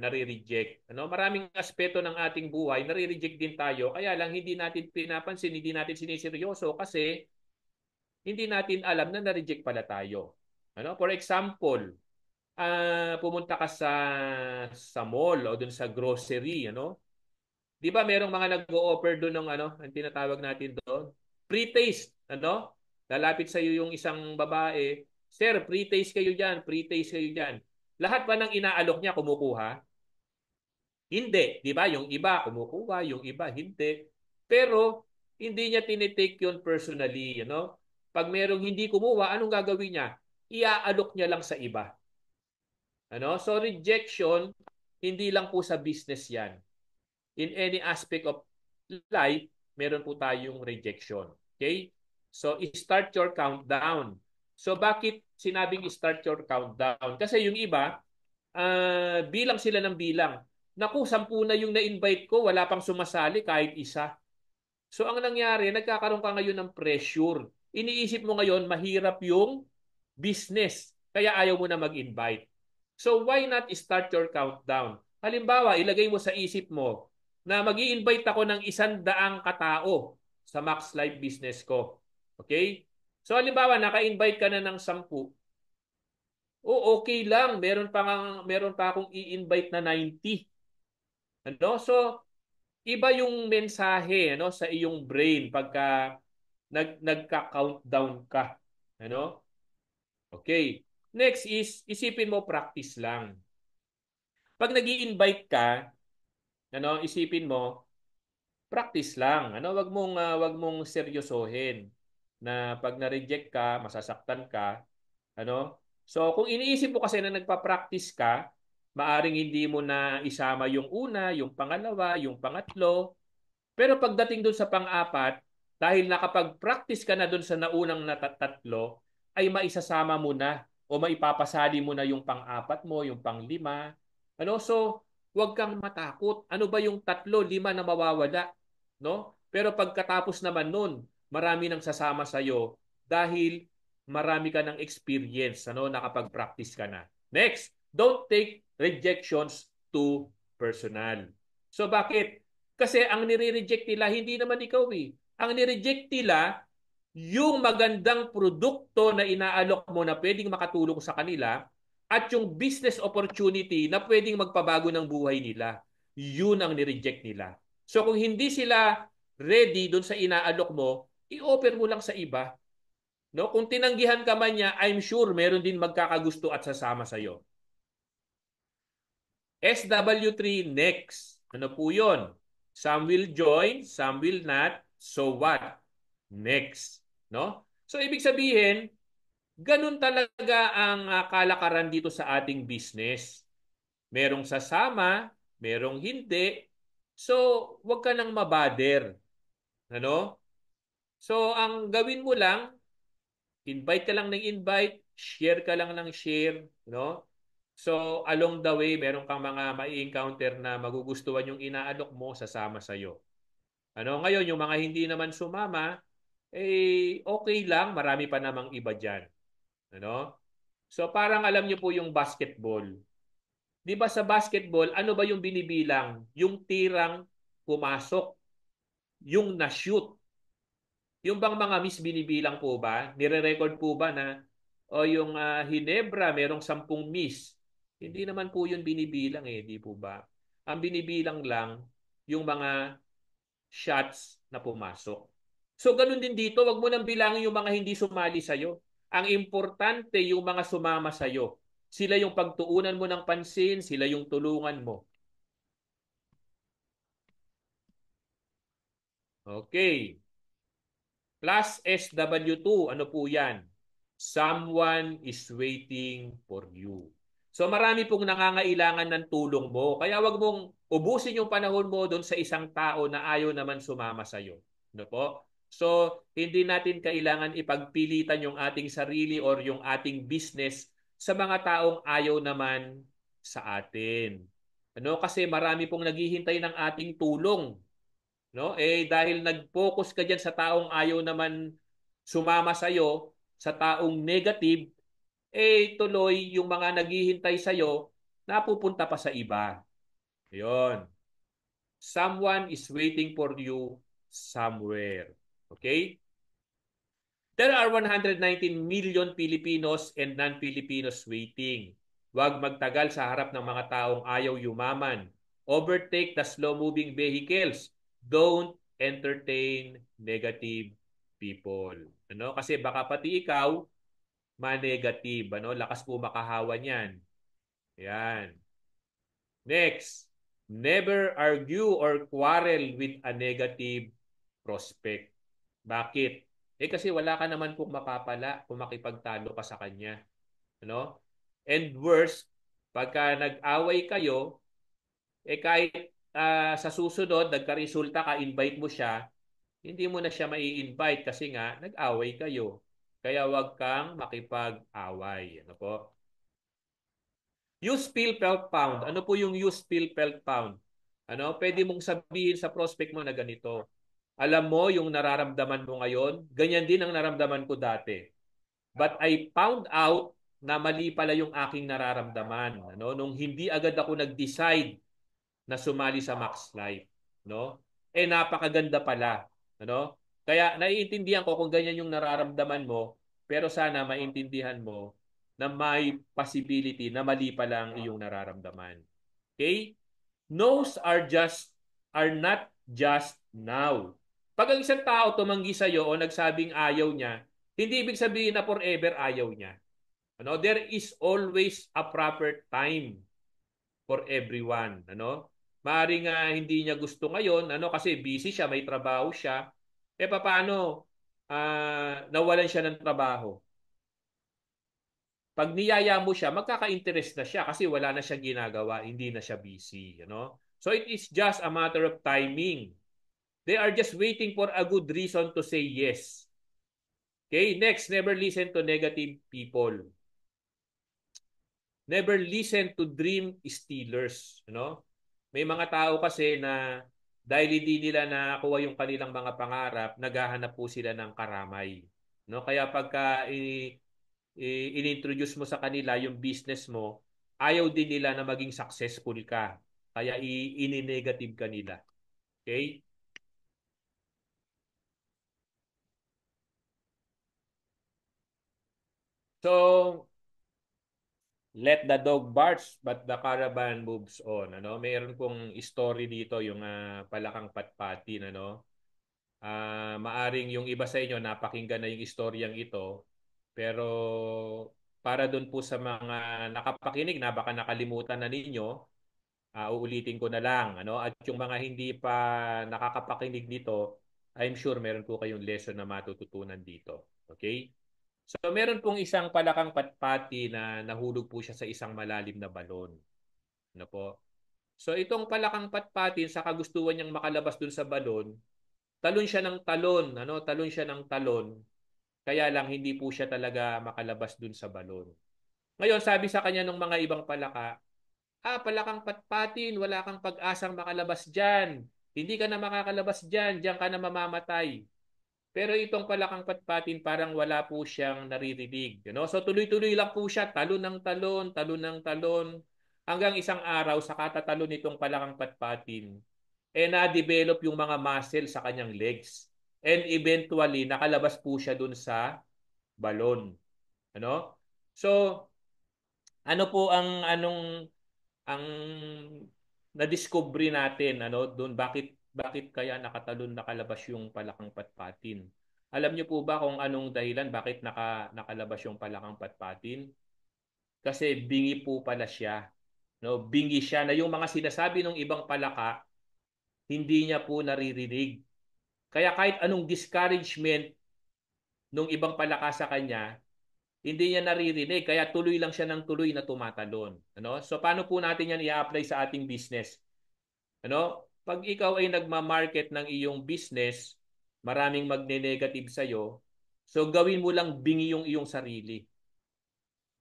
nare-reject. Ano? Maraming aspeto ng ating buhay, nare-reject din tayo. Kaya lang hindi natin pinapansin, hindi natin siniseryoso kasi hindi natin alam na na-reject pala tayo. Ano? For example, pumunta ka sa mall o dun sa grocery, ano? 'Di ba merong mga nag-o-offer doon ng ano, ang tinatawag natin doon, pre-taste, ano? Lalapit sa iyo yung isang babae, "Sir, pre-taste kayo diyan, pre-taste kayo diyan." Lahat ba ng inaalok niya kumukuha? Hindi, 'di ba? Yung iba kumukuha, yung iba hindi. Pero hindi niya tinitake yun personally, you know? Pag merong hindi kumuha, anong gagawin niya? Iaalok niya lang sa iba. Ano? So rejection, hindi lang po sa business 'yan. In any aspect of life, meron po tayong rejection. Okay? So start your countdown. So bakit sinabing start your countdown? Kasi yung iba, bilang sila ng bilang. Naku, 10 na yung na-invite ko, wala pang sumasali kahit isa. So ang nangyari, nagkakaroon ka ngayon ng pressure. Iniisip mo ngayon, mahirap yung business. Kaya ayaw mo na mag-invite. So why not start your countdown? Halimbawa, ilagay mo sa isip mo na mag-i-invite ako ng 100 katao sa Max Live business ko. Okay? So halimbawa, naka-invite ka na ng 10. O okay lang, meron pa akong i-invite na 90. Ano? So iba yung mensahe ano sa iyong brain pagka nagka-countdown ka. Ano? Okay. Next is isipin mo practice lang. Pag nag-i-invite ka, ano, isipin mo practice lang. Ano, wag mong seryosohin na pag na-reject ka, masasaktan ka, ano? So, kung iniisip mo kasi na nagpa-practice ka, maaring hindi mo na isama yung una, yung pangalawa, yung pangatlo, pero pagdating doon sa pang-apat, dahil nakapag-practice ka na doon sa naunang natatlo, ay maisasama mo na o maipapasali mo na yung pang-apat mo, yung pang-lima. Ano? So, huwag kang matakot. Ano ba yung 3, 5 na mawawala? No? Pero pagkatapos naman nun, marami nang sasama sa'yo dahil marami ka ng experience, ano, nakapag-practice ka na. Next, don't take rejections too personal. So bakit? Kasi ang nire-reject nila, hindi naman ikaw eh. Ang nire-reject nila, yung magandang produkto na inaalok mo na pwedeng makatulong sa kanila at yung business opportunity na pwedeng magpabago ng buhay nila. Yun ang nire-reject nila. So kung hindi sila ready doon sa inaalok mo, i-offer mo lang sa iba. No? Kung tinanggihan ka man niya, I'm sure meron din magkakagusto at sasama sa'yo. SW3 next. Ano po yun? Some will join, some will not. So what? Next. No? So ibig sabihin, ganun talaga ang kalakaran dito sa ating business. Merong sasama, merong hindi. So, wag ka nang mabader. Ano? So, ang gawin mo lang, invite ka lang ng invite, share ka lang ng share, no? So, along the way, meron kang mga mai-encounter na magugustuhan yung inaalok mo, sasama sa'yo. Ano, ngayon, yung mga hindi naman sumama, okay lang, marami pa namang iba dyan. Ano? So, parang alam niyo po yung basketball. Di ba sa basketball, ano ba yung binibilang? Yung tirang pumasok, yung na-shoot. Yung bang mga miss binibilang po ba? Nire-record po ba na o yung Hinebra merong 10 miss? Hindi naman po yun binibilang eh, di po ba? Ang binibilang lang yung mga shots na pumasok. So ganun din dito, wag mo nang bilangin yung mga hindi sumali sa'yo. Ang importante yung mga sumama sa'yo. Sila yung pagtuunan mo ng pansin, sila yung tulungan mo. Okay. Plus SW2, ano po yan? Someone is waiting for you. So marami pong nangangailangan ng tulong mo. Kaya wag mong ubusin yung panahon mo doon sa isang tao na ayaw naman sumama sa iyo. Ano po? So hindi natin kailangan ipagpilitan yung ating sarili or yung ating business sa mga taong ayaw naman sa atin. Ano? Kasi marami pong naghihintay ng ating tulong. No? Eh dahil nag-focus ka diyan sa taong ayaw naman sumama sa iyo, sa taong negative, eh tuloy yung mga naghihintay sa iyo napupunta pa sa iba. 'Yon. Someone is waiting for you somewhere. Okay? There are 119 million Filipinos and non-Filipinos waiting. Huwag magtagal sa harap ng mga taong ayaw yumaman. Overtake the slow-moving vehicles. Don't entertain negative people. Ano? Kasi baka pati ikaw ma-negative. Ano? Lakas po makahawa niyan. Yan. Next, never argue or quarrel with a negative prospect. Bakit? Eh kasi wala ka naman pong mapapala kung makipagtalo ka sa kanya. Ano? And worse, pagka nag-away kayo, eh kahit sa susunod, nagka-resulta ka, invite mo siya, hindi mo na siya mai-invite kasi nga, nag-away kayo. Kaya wag kang makipag-away. Ano po? Use feel felt found. Ano po yung use feel felt found? Ano, pwede mong sabihin sa prospect mo na ganito. Alam mo yung nararamdaman mo ngayon, ganyan din ang naramdaman ko dati. But I found out na mali pala yung aking nararamdaman, ano, nung hindi agad ako nag-decide na sumali sa Max Life, no? Eh napakaganda pala, ano? Kaya naiintindihan ko kung ganyan yung nararamdaman mo, pero sana maintindihan mo na may possibility na mali pala ang iyong nararamdaman. Okay? No's are not just now. Pag ang isang tao tumanggi sa iyo o nagsabing ayaw niya, hindi ibig sabihin na forever ayaw niya. Ano, there is always a proper time for everyone, ano? Maaring hindi niya gusto ngayon, ano, kasi busy siya, may trabaho siya. Eh paano nawalan siya ng trabaho? Pag niyaya mo siya, magkaka-interest na siya kasi wala na siya ginagawa, hindi na siya busy, you know? So it is just a matter of timing. They are just waiting for a good reason to say yes. Okay, next, never listen to negative people. Never listen to dream stealers, no? May mga tao kasi na dahil hindi nila nakuha yung kanilang mga pangarap, naghahanap po sila ng karamay. No? Kaya pagka inintroduce mo sa kanila yung business mo, ayaw din nila na maging successful ka. Kaya ini-negative ka nila. Okay? So, let the dog barks but the caravan moves on. Ano? Mayroon kong story dito yung palakang patpatin. Ano? Maaring yung iba sa inyo napakinggan na yung istoryang ito. Pero para doon po sa mga nakapakinig na baka nakalimutan na ninyo, uulitin ko na lang. Ano? At yung mga hindi pa nakakapakinig dito, I'm sure meron po kayong lesson na matututunan dito. Okay? So meron pong isang palakang patpati na nahulog po siya sa isang malalim na balon. Ano po? So itong palakang patpati sa kagustuhan niyang makalabas dun sa balon, talon siya ng talon, ano? Talon siya ng talon. Kaya lang hindi po siya talaga makalabas dun sa balon. Ngayon, sabi sa kanya ng mga ibang palaka, palakang patpatin, wala kang pag-asang makalabas diyan. Hindi ka na makakalabas diyan, diyan ka na mamamatay. Pero itong palakang patpatin parang wala po siyang naririnig. You know? So tuloy-tuloy lang po siya, talon ng talon, talon ng talon, hanggang isang araw sa katatalon nitong palakang patpatin, eh na-develop yung mga muscle sa kanyang legs. And eventually, nakalabas po siya dun sa balon. Ano? So, ano po ang na-discovery natin doon bakit kaya nakalabas yung palakang patpatin? Alam niyo po ba kung anong dahilan bakit nakalabas yung palakang patpatin? Kasi bingi po pala siya. No, bingi siya na yung mga sinasabi ng ibang palaka, hindi niya po naririnig. Kaya kahit anong discouragement ng ibang palaka sa kanya, Hindi niya naririnig, kaya tuloy lang siya ng tuloy na tumatalon. Ano? So paano po natin yan i-apply sa ating business? Ano? Pag ikaw ay nagma-market ng iyong business, maraming magne-negative sa'yo, so gawin mo lang bingi yung iyong sarili.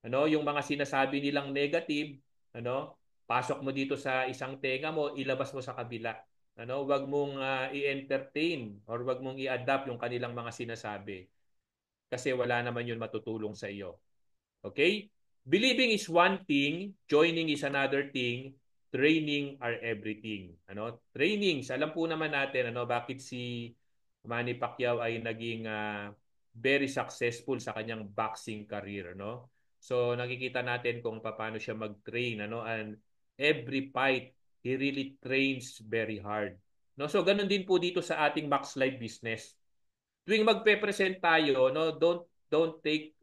Ano, yung mga sinasabi nilang negative, ano, pasok mo dito sa isang tenga mo, ilabas mo sa kabila. Ano, wag mong i-entertain or wag mong i-adapt yung kanilang mga sinasabi kasi wala naman yun matutulong sa iyo. Okay? Believing is one thing, joining is another thing, training are everything. Ano? Trainings, alam po naman natin ano bakit si Manny Pacquiao ay naging very successful sa kanyang boxing career, no? So nakikita natin kung paano siya mag-train, ano, and every fight he really trains very hard. No? So ganun din po dito sa ating Max Life business. Tuwing magpe-present tayo, no, don't take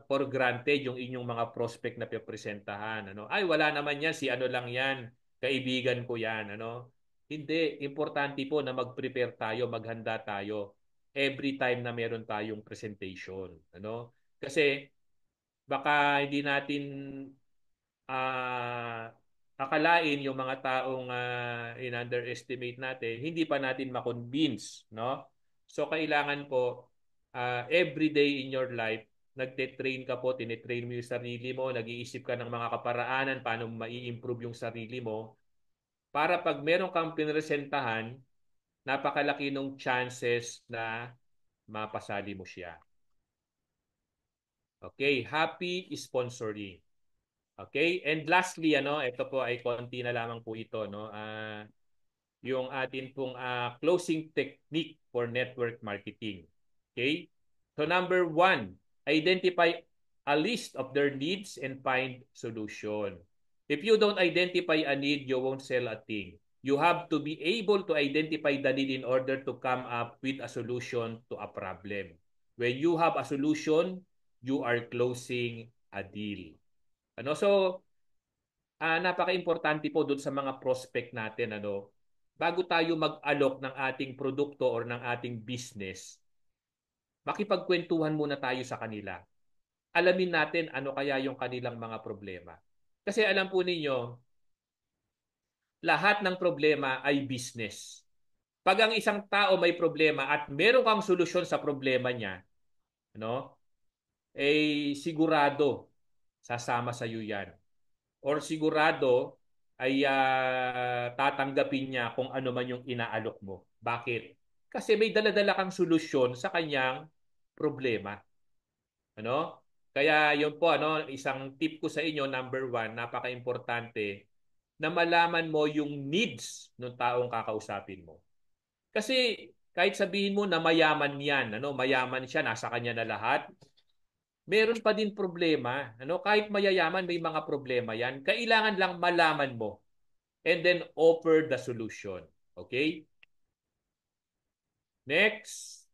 for granted yung inyong mga prospect na pipresentahan. Ano? Ay, wala naman yan, si ano lang yan, kaibigan ko yan. Ano? Hindi, importante po na mag-prepare tayo, maghanda tayo every time na meron tayong presentation. Ano? Kasi baka hindi natin ah akalain yung mga taong in-underestimate natin, hindi pa natin ma-convince, no? So kailangan po every day in your life, nagte-train ka po, tinetrain mo yung sarili mo, nag-iisip ka ng mga kaparaanan paano mai-improve yung sarili mo para pag meron kang pinresentahan, napakalaki ng chances na mapasali mo siya. Okay, happy sponsoring. Okay? And lastly, ano, ito po ay konti na lamang po ito, no? Yung atin pong closing technique for network marketing. Okay? So number one, identify a list of their needs and find solution. If you don't identify a need, you won't sell a thing. You have to be able to identify the need in order to come up with a solution to a problem. When you have a solution, you are closing a deal. Ano? So, napaka-importante po doon sa mga prospect natin, ano, bago tayo mag-alok ng ating produkto or ng ating business, makipagkwentuhan muna tayo sa kanila. Alamin natin ano kaya yung kanilang mga problema. Kasi alam po ninyo, lahat ng problema ay business. Pag ang isang tao may problema at meron kang solusyon sa problema niya, no, eh sigurado sasama sa iyo yan. Or sigurado ay tatanggapin niya kung ano man yung inaalok mo. Bakit? Kasi may daladala kang solusyon sa kanyang problema. Ano? Kaya yun po, ano, isang tip ko sa inyo, number one, napaka-importante na malaman mo yung needs ng taong kakausapin mo. Kasi kahit sabihin mo na mayaman yan, ano, mayaman siya, nasa kanya na lahat, meron pa din problema. Ano? Kahit mayayaman, may mga problema yan. Kailangan lang malaman mo and then offer the solution. Okay? Next.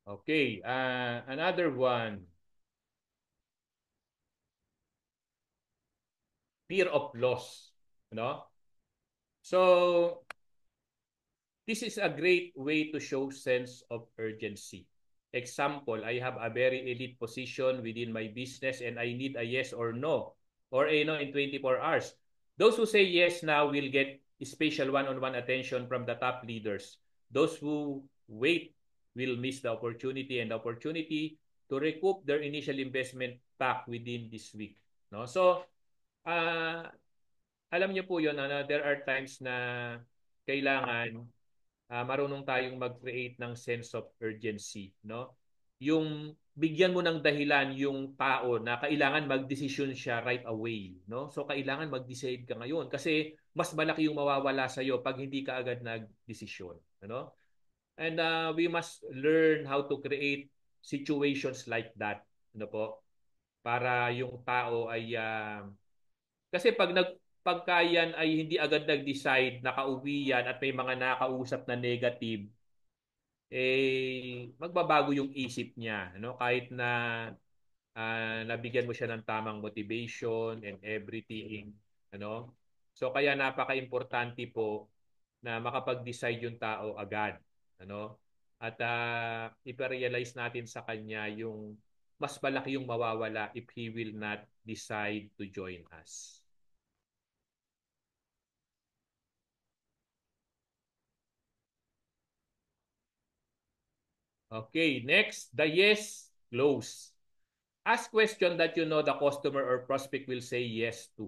Okay. Another one. Fear of loss. No? So, this is a great way to show sense of urgency. Example, I have a very elite position within my business and I need a yes or no or a no in 24 hours. Those who say yes now will get special one-on-one attention from the top leaders. Those who wait will miss the opportunity and the opportunity to recoup their initial investment back within this week. No? So, uh, alam niyo po yun, there are times na kailangan marunong tayong mag-create ng sense of urgency, no? Yung bigyan mo ng dahilan yung tao na kailangan magdesisyon siya right away, no? So kailangan mag-decide ka ngayon kasi mas malaki yung mawawala sa iyo pag hindi ka agad nagdesisyon, ano? And we must learn how to create situations like that, ano po? Para yung tao ay kasi pagka yan ay hindi agad nag-decide, nakauwi yan at may mga nakausap na negative, magbabago yung isip niya, no? Kahit na nabigyan mo siya ng tamang motivation and everything, ano? So kaya napaka-importante po na makapag-decide yung tao agad, ano? At ipa-realize natin sa kanya yung mas malaki yung mawawala if he will not decide to join us. Okay, next, the yes close. Ask question that you know the customer or prospect will say yes to.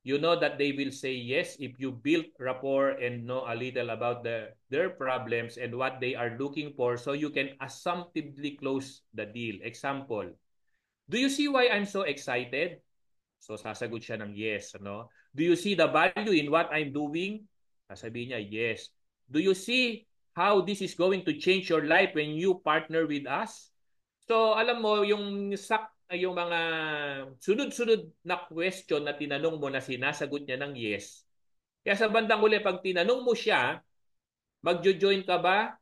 You know that they will say yes if you build rapport and know a little about their problems and what they are looking for so you can assumptively close the deal. Example, do you see why I'm so excited? So sasagot siya ng yes. Ano? Do you see the value in what I'm doing? Sasabihin niya, yes. Do you see how this is going to change your life when you partner with us? So alam mo, yung mga sunod-sunod na question na tinanong mo na sinasagot niya ng yes. Kaya sa bandang huli, pag tinanong mo siya, magjo-join ka ba?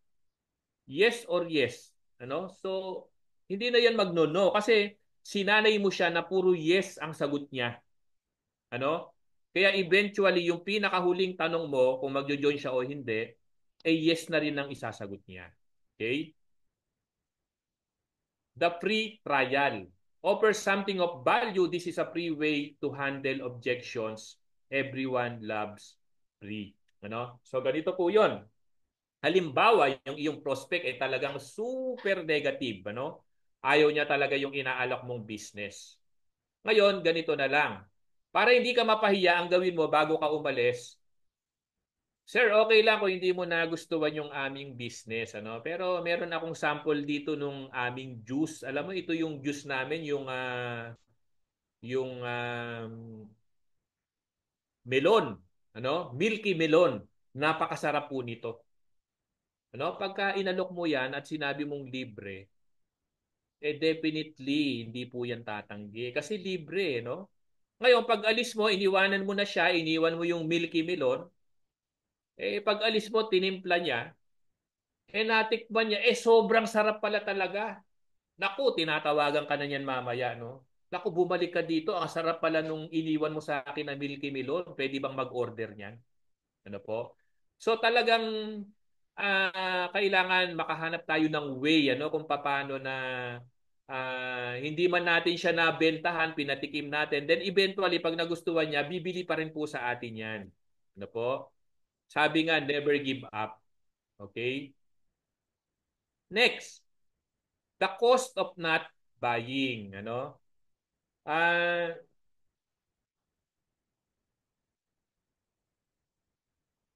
Yes or yes. Ano? So, hindi na yan magno-no kasi sinanay mo siya na puro yes ang sagot niya. Ano? Kaya eventually, yung pinakahuling tanong mo, kung magjo-join siya o hindi, eh yes na rin ang isasagot niya. Okay? The free trial. Offer something of value. This is a free way to handle objections. Everyone loves free. Ano? So ganito po 'yon. Halimbawa, yung iyong prospect ay talagang super negative, ano? Ayaw niya talaga yung inaalok mong business. Ngayon, ganito na lang. Para hindi ka mapahiya, ang gawin mo bago ka umalis, Sir, okay lang kung hindi mo nagustuhan yung aming business, ano? Pero meron akong sample dito nung aming juice. Alam mo, ito yung juice namin, yung melon, ano? Milky melon. Napakasarap po nito. Ano? Pagka inalok mo yan at sinabi mong libre, definitely hindi po yan tatanggi. Kasi libre, no? Ngayon, pag alis mo, iniwanan mo na siya, iniwan mo yung milky melon, pag alis mo, tinimpla niya, natikman niya, sobrang sarap pala talaga. Naku, tinatawagan ka na niyan mamaya, no? Naku, bumalik ka dito. Ang sarap pala nung iniwan mo sa akin na Milky Melon. Pwede bang mag-order niyan? Ano po? So talagang kailangan makahanap tayo ng way, ano, kung paano na hindi man natin siya nabentahan, pinatikim natin. Then eventually, pag nagustuhan niya, bibili pa rin po sa atin yan. Ano po? Sabi nga, never give up. Okay? Next, the cost of not buying, ano? Uh,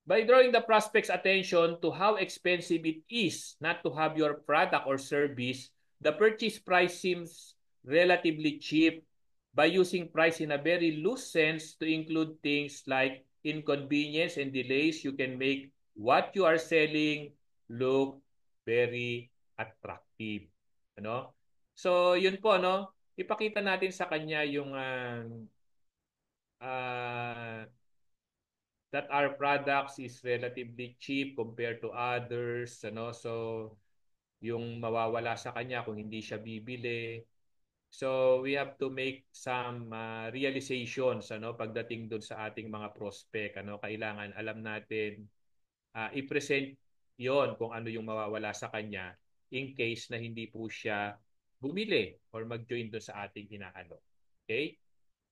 by drawing the prospect's attention to how expensive it is not to have your product or service, the purchase price seems relatively cheap. By using price in a very loose sense to include things like inconvenience and delays, you can make what you are selling look very attractive. Ano? So, yun po, no? Ipakita natin sa kanya yung uh, that our products is relatively cheap compared to others, ano? So, yung mawawala sa kanya kung hindi siya bibili. So, we have to make some realizations, ano, pagdating doon sa ating mga prospect, ano? Kailangan alam natin i-present 'yon kung ano yung mawawala sa kanya in case na hindi po siya bumili or mag-join doon sa ating inaano. Okay?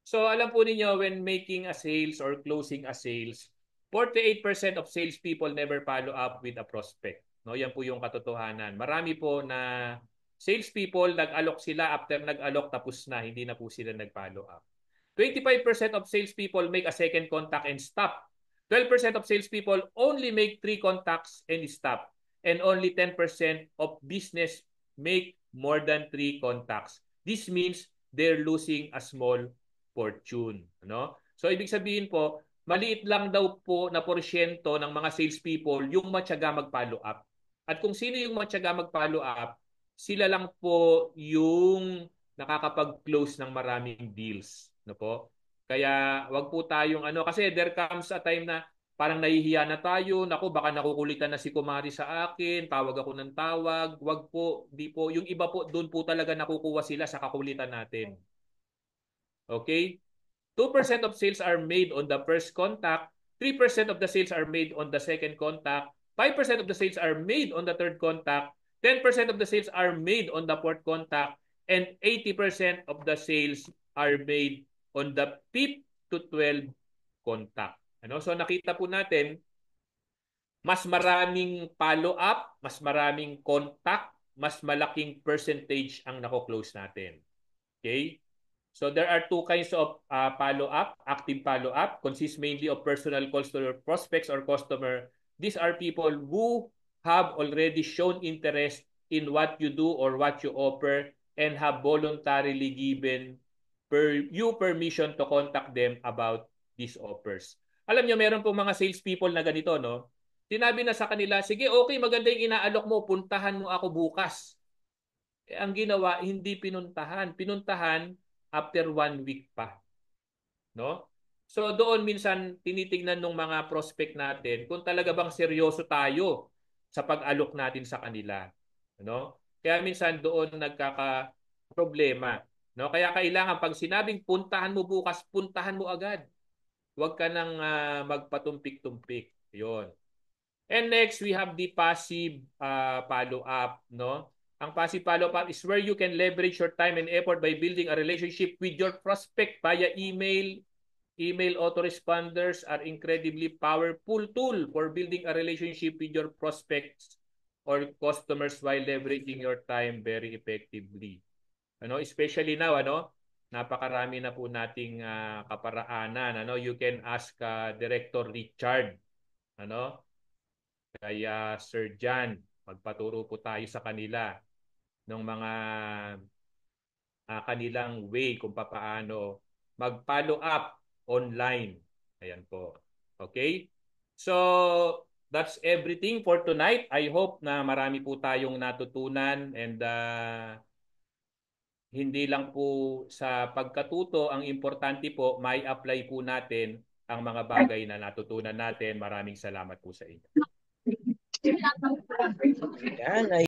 So alam po ninyo, when making a sales or closing a sales, 48% of salespeople never follow up with a prospect. No, yan po yung katotohanan. Marami po na salespeople, nag-alok sila, after nag-alok, tapos na, hindi na po sila nag-follow up. 25% of salespeople make a second contact and stop. 12% of salespeople only make 3 contacts and stop. And only 10% of business make more than 3 contacts. This means they're losing a small fortune. Ano? So, ibig sabihin po, maliit lang daw po na porsyento ng mga salespeople yung matyaga mag-follow up. At kung sino yung matyaga mag-follow up, sila lang po yung nakakapag-close ng maraming deals. No po? Kaya wag po tayong ano, kasi there comes a time na parang nahihiya na tayo, naku baka nakukulitan na si Kumari sa akin, tawag ako ng tawag, wag po, di po. Yung iba po, doon po talaga nakukuha sila sa kakulitan natin. Okay? 2% of sales are made on the first contact, 3% of the sales are made on the second contact, 5% of the sales are made on the third contact, 10% of the sales are made on the fourth contact, and 80% of the sales are made on the 5th to 12 contact. Ano? So nakita po natin, mas maraming follow-up, mas maraming contact, mas malaking percentage ang nako-close natin. Okay? So there are two kinds of follow-up. Active follow-up consists mainly of personal calls to your prospects or customer. These are people who have already shown interest in what you do or what you offer and have voluntarily given you permission to contact them about these offers. Alam nyo, meron pong mga salespeople na ganito, no? Sinabi na sa kanila, sige, okay, maganda yung inaalok mo, puntahan mo ako bukas. Ang ginawa, hindi pinuntahan. Pinuntahan after 1 week pa. No? So doon minsan tinitingnan ng mga prospect natin kung talaga bang seryoso tayo sa pag-alok natin sa kanila. No? Kaya minsan doon nagkaka-problema. No? Kaya kailangan pag sinabing puntahan mo bukas, puntahan mo agad. Huwag ka nang magpatumpik-tumpik. 'Yon. And next, we have the passive follow-up. No? Ang passive follow-up is where you can leverage your time and effort by building a relationship with your prospect via email. Email autoresponders are incredibly powerful tool for building a relationship with your prospects or customers while leveraging your time very effectively. Ano, especially now, napakarami na po nating kaparaanan. You can ask Director Richard, kaya Sir John, magpaturo po tayo sa kanila ng mga kanilang way kung paano mag-follow up online. Ayan po. Okay? So, that's everything for tonight. I hope na marami po tayong natutunan and hindi lang po sa pagkatuto, ang importante po, may apply po natin ang mga bagay na natutunan natin. Maraming salamat po sa inyo. Yan,